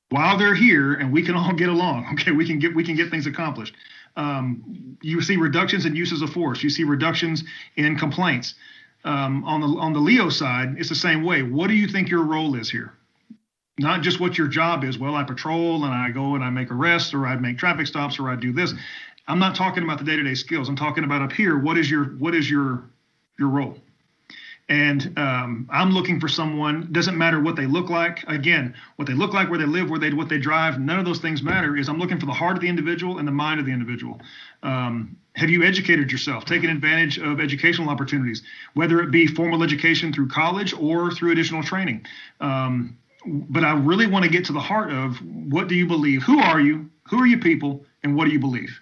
while they're here, and we can all get along. Okay, we can get things accomplished. You see reductions in uses of force. You see reductions in complaints. On the Leo side, it's the same way. What do you think your role is here? Not just what your job is. Well, I patrol and I go and I make arrests, or I make traffic stops, or I do this. I'm not talking about the day-to-day skills. I'm talking about up here. What is your role? And I'm looking for someone. Doesn't matter what they look like. Again, what they look like, where they live, what they drive. None of those things matter. I'm looking for the heart of the individual and the mind of the individual. Have you educated yourself, taken advantage of educational opportunities, whether it be formal education through college or through additional training? But I really want to get to the heart of, what do you believe? Who are you? Who are you people? And what do you believe?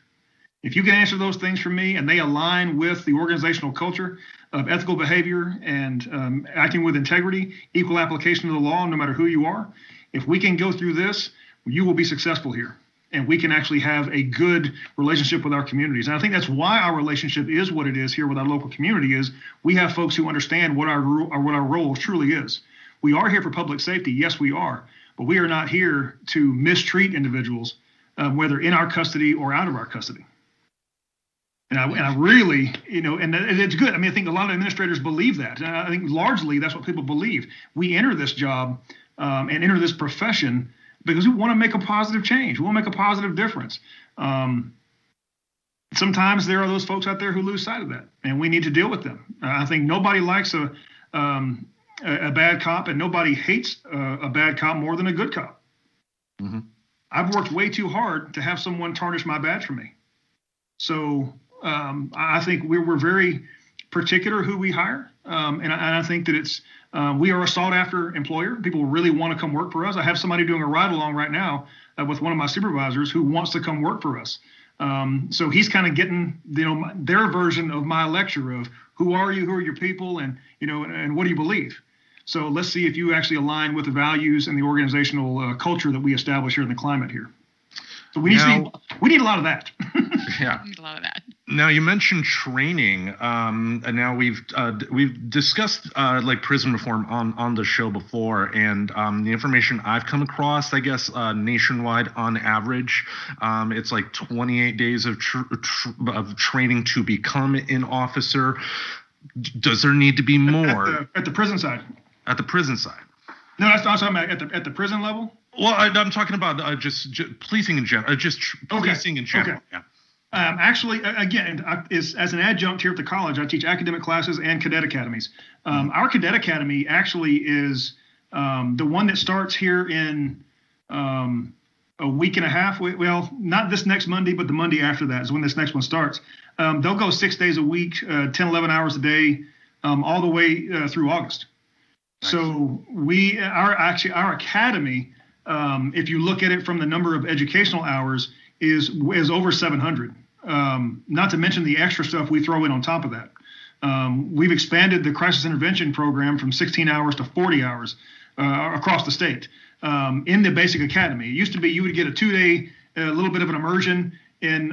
If you can answer those things for me and they align with the organizational culture of ethical behavior and acting with integrity, equal application of the law, no matter who you are, if we can go through this, you will be successful here. And we can actually have a good relationship with our communities. And I think that's why our relationship is what it is here with our local community. Is we have folks who understand what our role truly is. We are here for public safety. Yes, we are. But we are not here to mistreat individuals, whether in our custody or out of our custody. And I really, and it's good. I mean, I think a lot of administrators believe that. And I think largely that's what people believe. We enter this job and enter this profession because we want to make a positive change. We want to make a positive difference. Sometimes there are those folks out there who lose sight of that, and we need to deal with them. I think nobody likes a bad cop, and nobody hates a bad cop more than a good cop. Mm-hmm. I've worked way too hard to have someone tarnish my badge for me. So I think we're very particular who we hire, and I think that we are a sought-after employer. People really want to come work for us. I have somebody doing a ride-along right now with one of my supervisors who wants to come work for us. So he's kind of getting their version of my lecture of who are you, who are your people, and and what do you believe. So let's see if you actually align with the values and the organizational culture that we establish here in the climate here. So we need a lot of that. Yeah. We need a lot of that. Now you mentioned training, and now we've discussed like prison reform on the show before, and the information I've come across, I guess nationwide on average, it's like 28 days of training to become an officer. Does there need to be more at the prison side? At the prison side. No, that's not talking about at the prison level. Well, I'm talking about just policing in general, policing in general. Okay. Yeah. Actually, again, as an adjunct here at the college, I teach academic classes and cadet academies. Our cadet academy actually is the one that starts here in a week and a half. Well, not this next Monday, but the Monday after that is when this next one starts. They'll go 6 days a week, 10, 11 hours a day, all the way through August. Nice. So our academy, if you look at it from the number of educational hours, is over 700. Not to mention the extra stuff we throw in on top of that. We've expanded the crisis intervention program from 16 hours to 40 hours across the state in the basic academy. It used to be you would get a 2-day, a little bit of an immersion in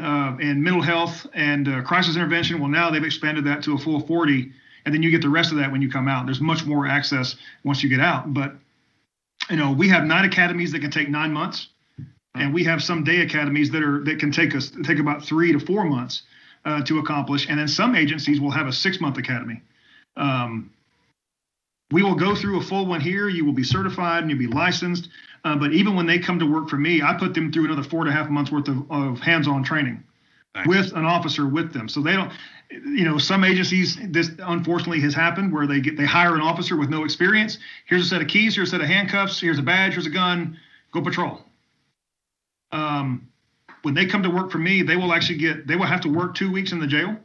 mental health and crisis intervention. Well, now they've expanded that to a full 40, and then you get the rest of that when you come out. There's much more access once you get out. But we have 9 academies that can take 9 months. And we have some day academies that can take about 3 to 4 months to accomplish. And then some agencies will have a 6-month academy. We will go through a full one here. You will be certified and you'll be licensed. But even when they come to work for me, I put them through another 4.5 months worth of hands-on training. Nice. With an officer with them. So they don't, some agencies, this unfortunately has happened where they hire an officer with no experience. Here's a set of keys, here's a set of handcuffs, here's a badge, here's a gun, go patrol. When they come to work for me, they will have to work 2 weeks in the jail.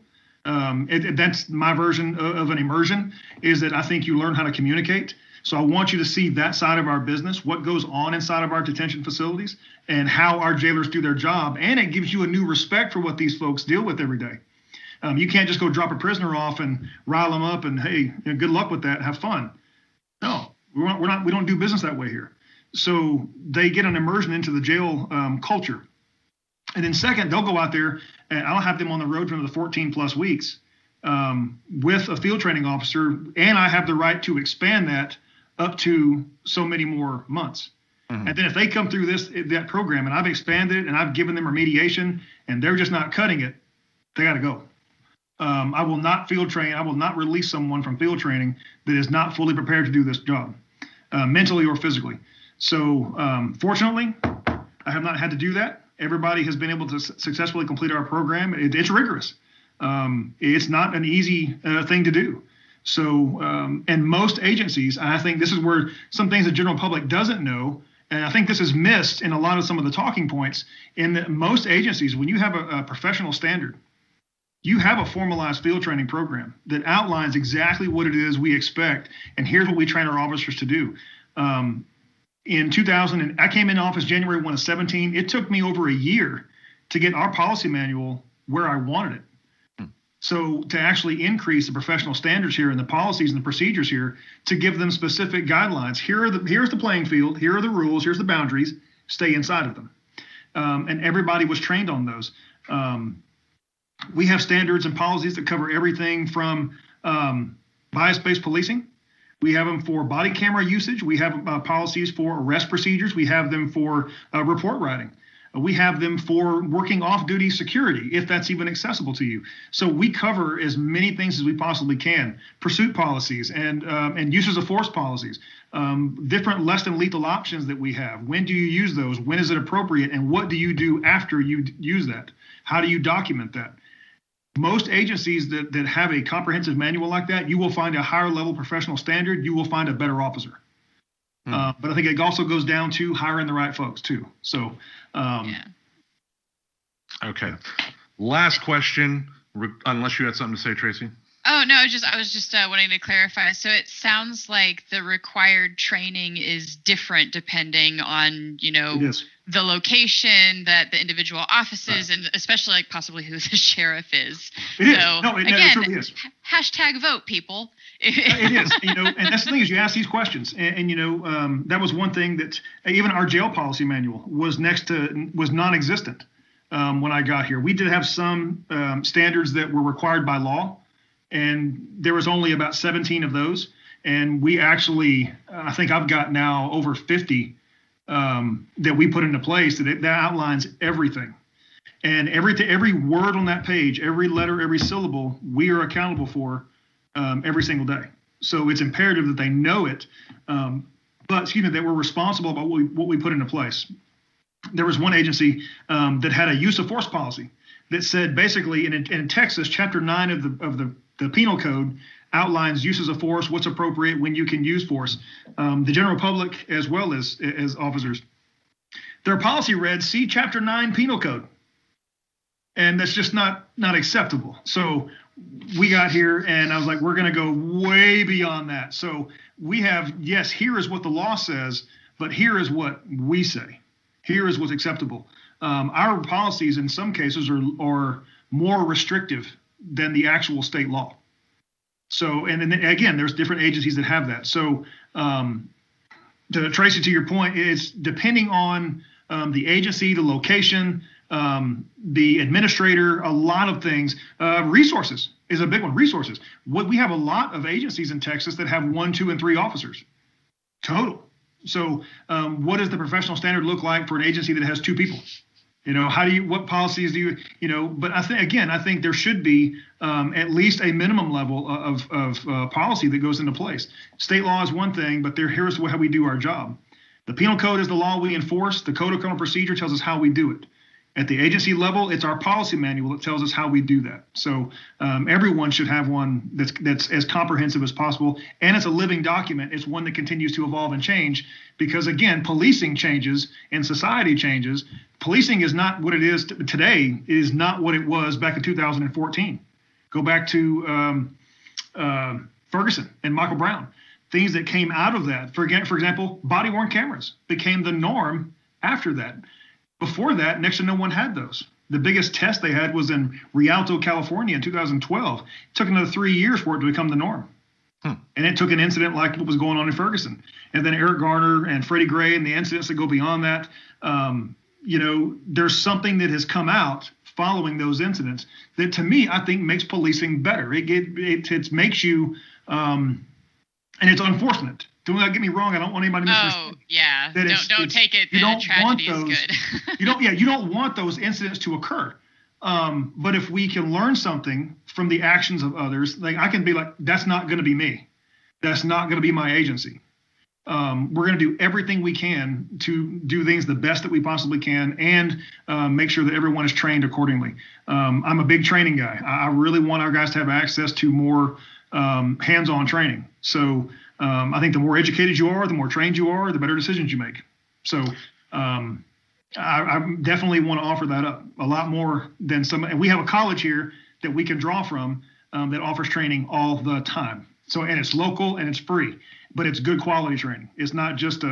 That's my version of an immersion, is that I think you learn how to communicate. So I want you to see that side of our business, what goes on inside of our detention facilities and how our jailers do their job. And it gives you a new respect for what these folks deal with every day. You can't just go drop a prisoner off and rile them up and, hey, good luck with that. Have fun. No, we don't do business that way here. So they get an immersion into the jail culture. And then second, they'll go out there and I'll have them on the road for the 14 plus weeks with a field training officer. And I have the right to expand that up to so many more months. Mm-hmm. And then if they come through that program and I've expanded it and I've given them remediation and they're just not cutting it, they got to go. I will not field train. I will not release someone from field training that is not fully prepared to do this job, mentally or physically. So fortunately, I have not had to do that. Everybody has been able to successfully complete our program. It's rigorous. It's not an easy thing to do. So, and most agencies, I think this is where some things the general public doesn't know, and I think this is missed in a lot of some of the talking points, in that most agencies, when you have a professional standard, you have a formalized field training program that outlines exactly what it is we expect, and here's what we train our officers to do. In 2000, I came in office January 1 of 17. It took me over a year to get our policy manual where I wanted it. So to actually increase the professional standards here and the policies and the procedures here to give them specific guidelines. Here's the playing field. Here are the rules. Here's the boundaries. Stay inside of them. And everybody was trained on those. We have standards and policies that cover everything from bias-based policing. We have them for body camera usage. We have policies for arrest procedures. We have them for report writing. We have them for working off-duty security, if that's even accessible to you. So we cover as many things as we possibly can. Pursuit policies and uses of force policies, different less than lethal options that we have. When do you use those? When is it appropriate? And what do you do after you use that? How do you document that? Most agencies that have a comprehensive manual like that, you will find a higher level professional standard. You will find a better officer. But I think it also goes down to hiring the right folks too. So, yeah. Okay. Last question, unless you had something to say, Tracy. Oh, no, I was just wanting to clarify. So it sounds like the required training is different depending on, the location that the individual office is, and especially like possibly who the sheriff is. It is. No, it truly is. Hashtag vote, people. It is, and that's the thing is you ask these questions, and that was one thing that even our jail policy manual was non-existent when I got here. We did have some standards that were required by law, and there was only about 17 of those, and we actually, I think I've got now over 50 that we put into place that outlines everything. And every word on that page, every letter, every syllable, we are accountable for every single day. So it's imperative that they know it, that we're responsible about what we put into place. There was one agency that had a use of force policy that said basically in Texas, Chapter 9 of the Penal Code outlines uses of force, what's appropriate, when you can use force. The general public as well as officers. Their policy read, see Chapter 9 Penal Code. And that's just not acceptable. So we got here and I was like, we're going to go way beyond that. So we have, yes, here is what the law says, but here is what we say. Here is what's acceptable. Our policies in some cases are more restrictive than the actual state law. So, and then again, there's different agencies that have that. So Tracy, to your point, it's depending on the agency, the location, the administrator, a lot of things. Resources is a big one. Resources. We have a lot of agencies in Texas that have 1, 2, and 3 officers total. So what does the professional standard look like for an agency that has 2 people? What policies do you, but I think there should be at least a minimum level of policy that goes into place. State law is one thing, but here's how we do our job. The penal code is the law we enforce. The code of criminal procedure tells us how we do it. At the agency level, it's our policy manual that tells us how we do that. So everyone should have one that's as comprehensive as possible. And it's a living document. It's one that continues to evolve and change because, again, policing changes and society changes. policing is not what it is today. It is not what it was back in 2014. Go back to Ferguson and Michael Brown. Things that came out of that. For example, body-worn cameras became the norm after that. Before that, next to no one had those. The biggest test they had was in Rialto, California in 2012. It took another 3 years for it to become the norm. And it took an incident like what was going on in Ferguson. And then Eric Garner and Freddie Gray and the incidents that go beyond that. There's something that has come out following those incidents that, to me, I think makes policing better. It makes you, and it's unfortunate. Do not get me wrong. I don't want anybody to misunderstand. Oh, yeah. Don't take it that tragedy is good. You don't want those incidents to occur. But if we can learn something from the actions of others, like I can be like, that's not going to be me. That's not going to be my agency. We're going to do everything we can to do things the best that we possibly can and make sure that everyone is trained accordingly. I'm a big training guy. I really want our guys to have access to more hands-on training. So I think the more educated you are, the more trained you are, the better decisions you make. So I definitely want to offer that up a lot more than some. And we have a college here that we can draw from that offers training all the time. So, and it's local and it's free, but it's good quality training. It's not just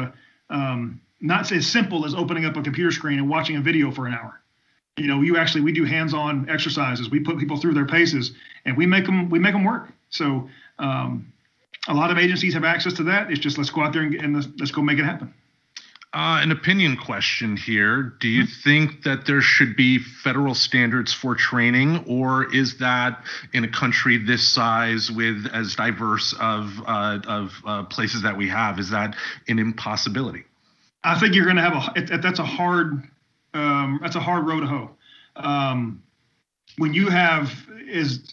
not as simple as opening up a computer screen and watching a video for an hour. We do hands-on exercises. We put people through their paces and we make them work. So a lot of agencies have access to that. It's just, let's go out there and let's go make it happen. An opinion question here. Do you think that there should be federal standards for training, or is that in a country this size with as diverse of places that we have, is that an impossibility? I think you're going to have that's a hard road to hoe. When you have as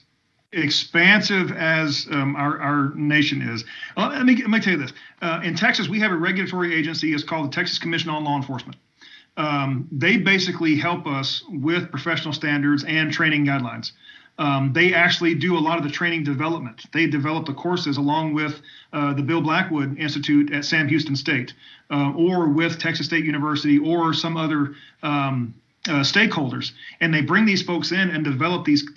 expansive as our nation is. Let me tell you this. In Texas, we have a regulatory agency. It's called the Texas Commission on Law Enforcement. They basically help us with professional standards and training guidelines. They actually do a lot of the training development. They develop the courses along with the Bill Blackwood Institute at Sam Houston State, or with Texas State University or some other stakeholders, and they bring these folks in and develop these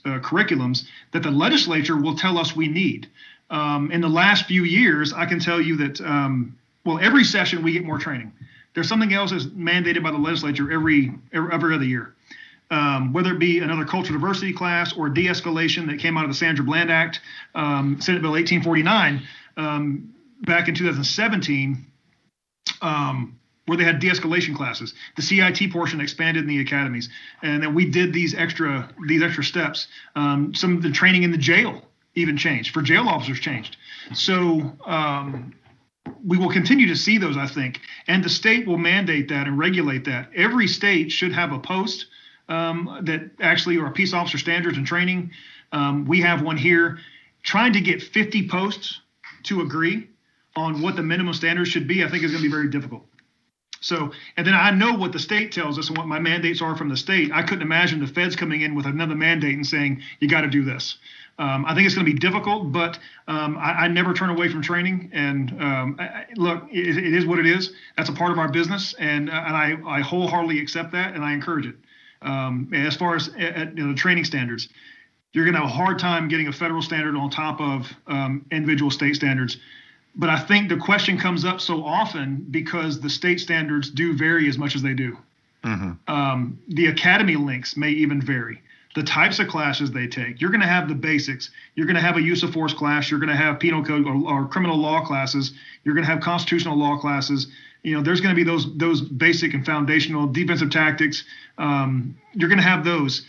curriculums that the legislature will tell us we need. In the last few years, I can tell you that every session we get more training. There's something else that's mandated by the legislature every other year, whether it be another cultural diversity class or de-escalation that came out of the Sandra Bland Act, Senate Bill 1849 back in 2017. Where they had de-escalation classes. The CIT portion expanded in the academies, and then we did these extra steps. Some of the training in the jail even changed. For jail officers changed. So we will continue to see those, I think, and the state will mandate that and regulate that. Every state should have a post that actually are peace officer standards and training. We have one here. Trying to get 50 posts to agree on what the minimum standards should be, I think is going to be very difficult. So, and then I know what the state tells us and what my mandates are from the state. I couldn't imagine the feds coming in with another mandate and saying, you got to do this. I think it's going to be difficult, but I never turn away from training. And look, it is what it is. That's a part of our business. And I wholeheartedly accept that, and I encourage it. As far as the training standards, you're going to have a hard time getting a federal standard on top of individual state standards. But I think the question comes up so often because the state standards do vary as much as they do. Mm-hmm. The academy links may even vary. The types of classes they take. You're going to have the basics. You're going to have a use of force class. You're going to have penal code or criminal law classes. You're going to have constitutional law classes. There's going to be those basic and foundational defensive tactics. You're going to have those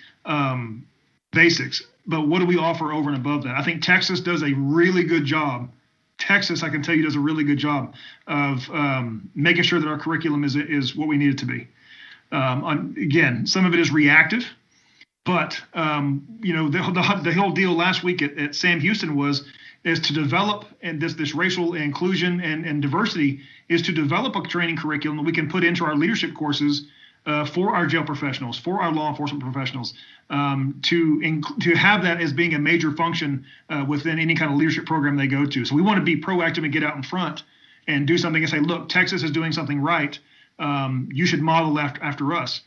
basics. But what do we offer over and above that? I think Texas does a really good job. Texas, I can tell you, does a really good job of making sure that our curriculum is what we need it to be. Again, some of it is reactive, but the whole deal last week at Sam Houston is to develop, and this racial inclusion and diversity is to develop a training curriculum that we can put into our leadership courses for our jail professionals, for our law enforcement professionals, to have that as being a major function within any kind of leadership program they go to. So we want to be proactive and get out in front and do something and say, look, Texas is doing something right. you should model after us.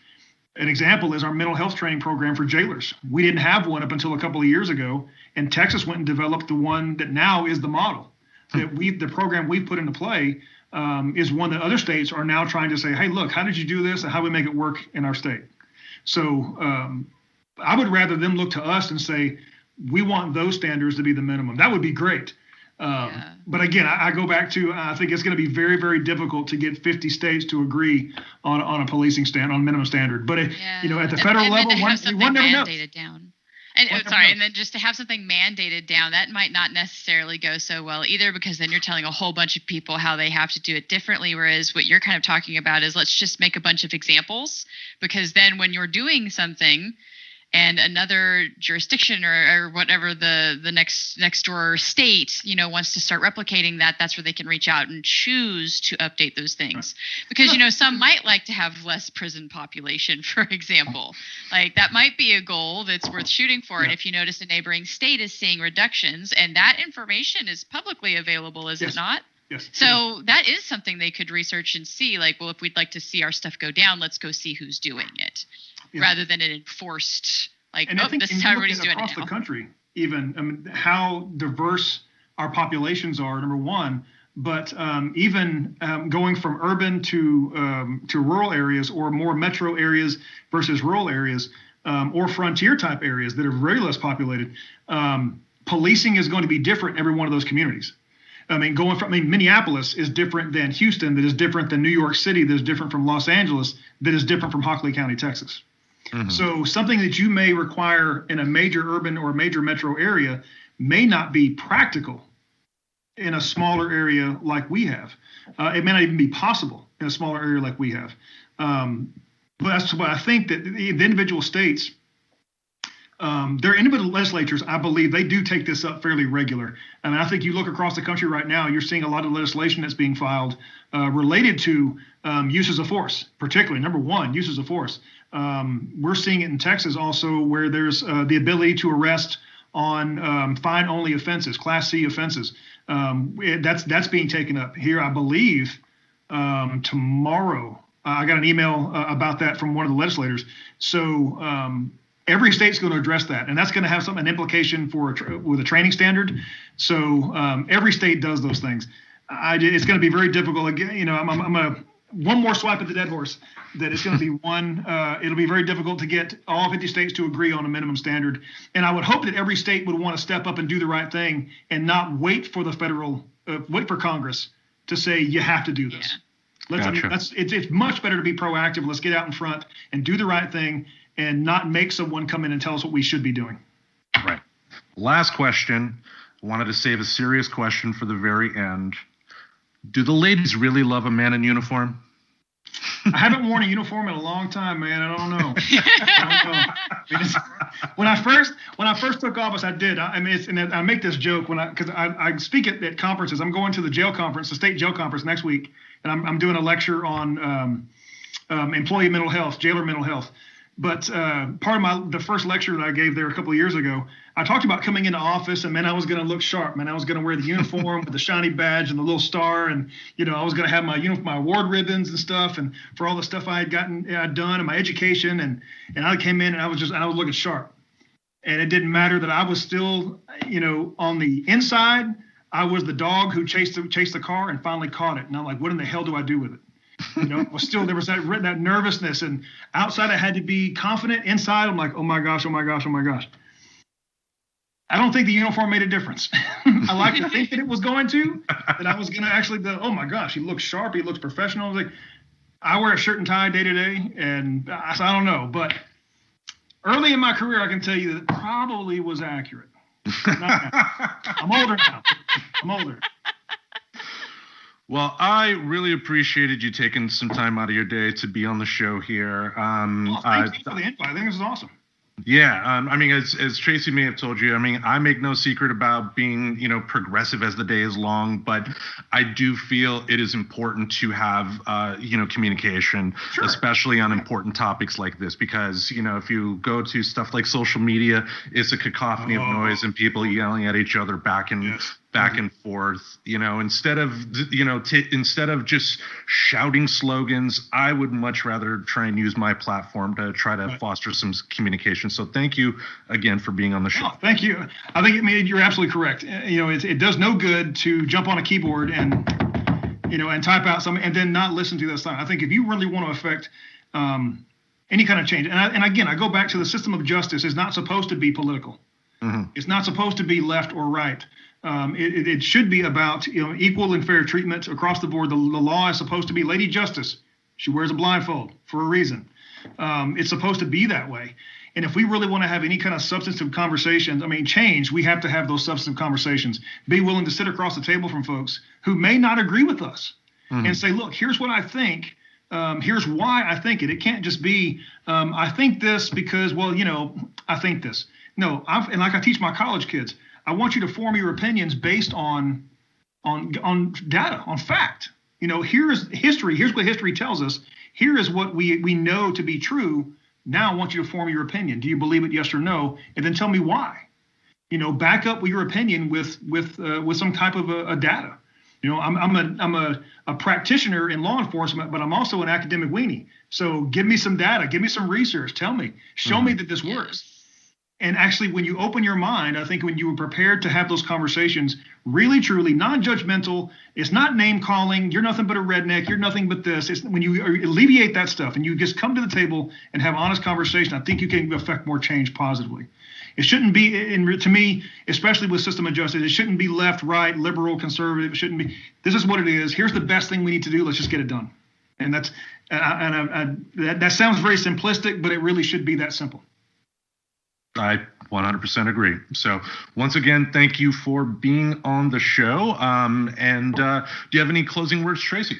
An example is our mental health training program for jailers. We didn't have one up until a couple of years ago, and Texas went and developed the one that now is the model. The program we've put into play is one that other states are now trying to say, hey, look, how did you do this and how do we make it work in our state? So I would rather them look to us and say, we want those standards to be the minimum. That would be great. But again, I go back to, I think it's going to be very, very difficult to get 50 states to agree on a policing on minimum standard. But at the federal level, one never knows. Down. And then just to have something mandated down, that might not necessarily go so well either, because then you're telling a whole bunch of people how they have to do it differently. Whereas what you're kind of talking about is, let's just make a bunch of examples, because then when you're doing something and another jurisdiction or whatever the next door state, wants to start replicating that, that's where they can reach out and choose to update those things. Because, some might like to have less prison population, for example. Like, that might be a goal that's worth shooting for. Yeah. And if you notice a neighboring state is seeing reductions, and that information is publicly available, is it not? Yes. So that is something they could research and see, like, well, if we'd like to see our stuff go down, let's go see who's doing it. Yeah. Rather than an enforced, like, and I think this is how everybody's doing it now. Across the country, even, how diverse our populations are, number one, but even going from urban to rural areas, or more metro areas versus rural areas, or frontier type areas that are very less populated, policing is going to be different in every one of those communities. Minneapolis is different than Houston, that is different than New York City, that is different from Los Angeles, that is different from Hockley County, Texas. Mm-hmm. So something that you may require in a major urban or major metro area may not be practical in a smaller area like we have. It may not even be possible in a smaller area like we have. But that's what I think, that the individual states, their individual legislatures, I believe they do take this up fairly regular. I think you look across the country right now, you're seeing a lot of legislation that's being filed related to uses of force, particularly, number one, uses of force. We're seeing it in Texas also, where there's the ability to arrest on fine-only offenses, Class C offenses. That's being taken up here, I believe, tomorrow. I got an email about that from one of the legislators. So every state's going to address that, and that's going to have an implication with a training standard. So every state does those things. It's going to be very difficult. Again, I'm one more swipe at the dead horse. That it's going to be one. It'll be very difficult to get all 50 states to agree on a minimum standard. And I would hope that every state would want to step up and do the right thing, and not wait for wait for Congress to say you have to do this. Yeah. It's much better to be proactive. Let's get out in front and do the right thing, and not make someone come in and tell us what we should be doing. Right. Last question. I wanted to save a serious question for the very end. Do the ladies really love a man in uniform? I haven't worn a uniform in a long time, man. I don't know. When I first took office, I did. And I make this joke because I speak at conferences. I'm going to the jail conference, the state jail conference next week, and I'm doing a lecture on employee mental health, jailer mental health. But part of the first lecture that I gave there a couple of years ago, I talked about coming into office, and man, I was going to look sharp. Man, I was going to wear the uniform with the shiny badge and the little star, and I was going to have my award ribbons and stuff, and for all the stuff I'd done, and my education, and I came in and I was looking sharp, and it didn't matter that I was still, on the inside, I was the dog who chased the car and finally caught it, and I'm like, what in the hell do I do with it? There was that nervousness, and outside I had to be confident. Inside, I'm like, oh my gosh. I don't think the uniform made a difference. I like to think that it was going to, that I was going to actually oh my gosh, he looks sharp, he looks professional. I was like, I wear a shirt and tie day to day, and I don't know. But early in my career, I can tell you that it probably was accurate. I'm older now. Well, I really appreciated you taking some time out of your day to be on the show here. Thank you for the invite. I think this is awesome. Yeah, as Tracy may have told you, I make no secret about being, progressive as the day is long, but I do feel it is important to have, communication, sure, especially on important topics like this, because, if you go to stuff like social media, it's a cacophony of noise and people yelling at each other back and back and forth, instead of just shouting slogans. I would much rather try and use my platform to try to foster some communication. So thank you again for being on the show. Oh, thank you. I think you're absolutely correct. It does no good to jump on a keyboard and type out something and then not listen to that song. I think if you really want to affect any kind of change, and again, I go back to the system of justice is not supposed to be political. Mm-hmm. It's not supposed to be left or right. It should be about equal and fair treatment across the board. The law is supposed to be Lady Justice. She wears a blindfold for a reason. It's supposed to be that way. And if we really want to have any kind of substantive conversations, change, we have to have those substantive conversations. Be willing to sit across the table from folks who may not agree with us and say, look, here's what I think. Here's why I think it. It can't just be, I think this because, I think this. No, and like I teach my college kids, I want you to form your opinions based on data, on fact. Here is history. Here's what history tells us. Here is what we know to be true. Now I want you to form your opinion. Do you believe it? Yes or no? And then tell me why. Back up your opinion with some type of a data. I'm a practitioner in law enforcement, but I'm also an academic weenie. So give me some data, give me some research. Tell me, show me that this works. And actually, when you open your mind, I think when you were prepared to have those conversations, really, truly, non-judgmental, it's not name-calling, you're nothing but a redneck, you're nothing but this. It's when you alleviate that stuff and you just come to the table and have honest conversation, I think you can affect more change positively. It shouldn't be, to me, especially with system of justice, it shouldn't be left, right, liberal, conservative. It shouldn't be. This is what it is. Here's the best thing we need to do. Let's just get it done. And that sounds very simplistic, but it really should be that simple. I 100% agree. So once again, thank you for being on the show. And do you have any closing words, Tracy?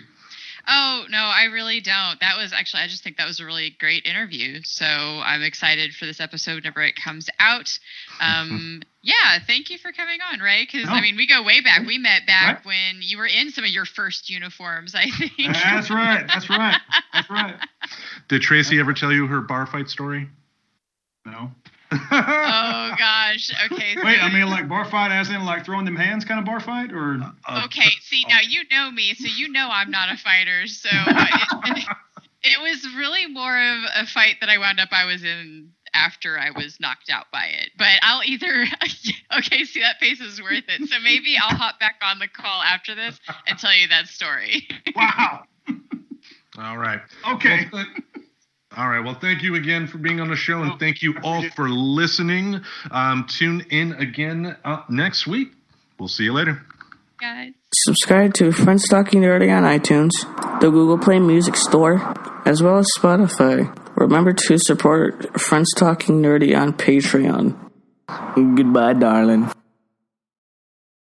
Oh, no, I really don't. I just think that was a really great interview. So I'm excited for this episode whenever it comes out. Yeah, thank you for coming on, Ray. Because, we go way back. We met back when you were in some of your first uniforms, I think. That's right. Did Tracy ever tell you her bar fight story? No. Oh gosh. Okay. Wait, like bar fight as in like throwing them hands kind of bar fight, or? Okay. See, now you know me, so you know I'm not a fighter. So it was really more of a fight that I was in after I was knocked out by it. But I'll either see, that pace is worth it. So maybe I'll hop back on the call after this and tell you that story. Wow. All right. Okay. All right. Well, thank you again for being on the show, and thank you all for listening. Tune in again next week. We'll see you later. Guys. Subscribe to Friends Talking Nerdy on iTunes, the Google Play Music Store, as well as Spotify. Remember to support Friends Talking Nerdy on Patreon. Goodbye, darling.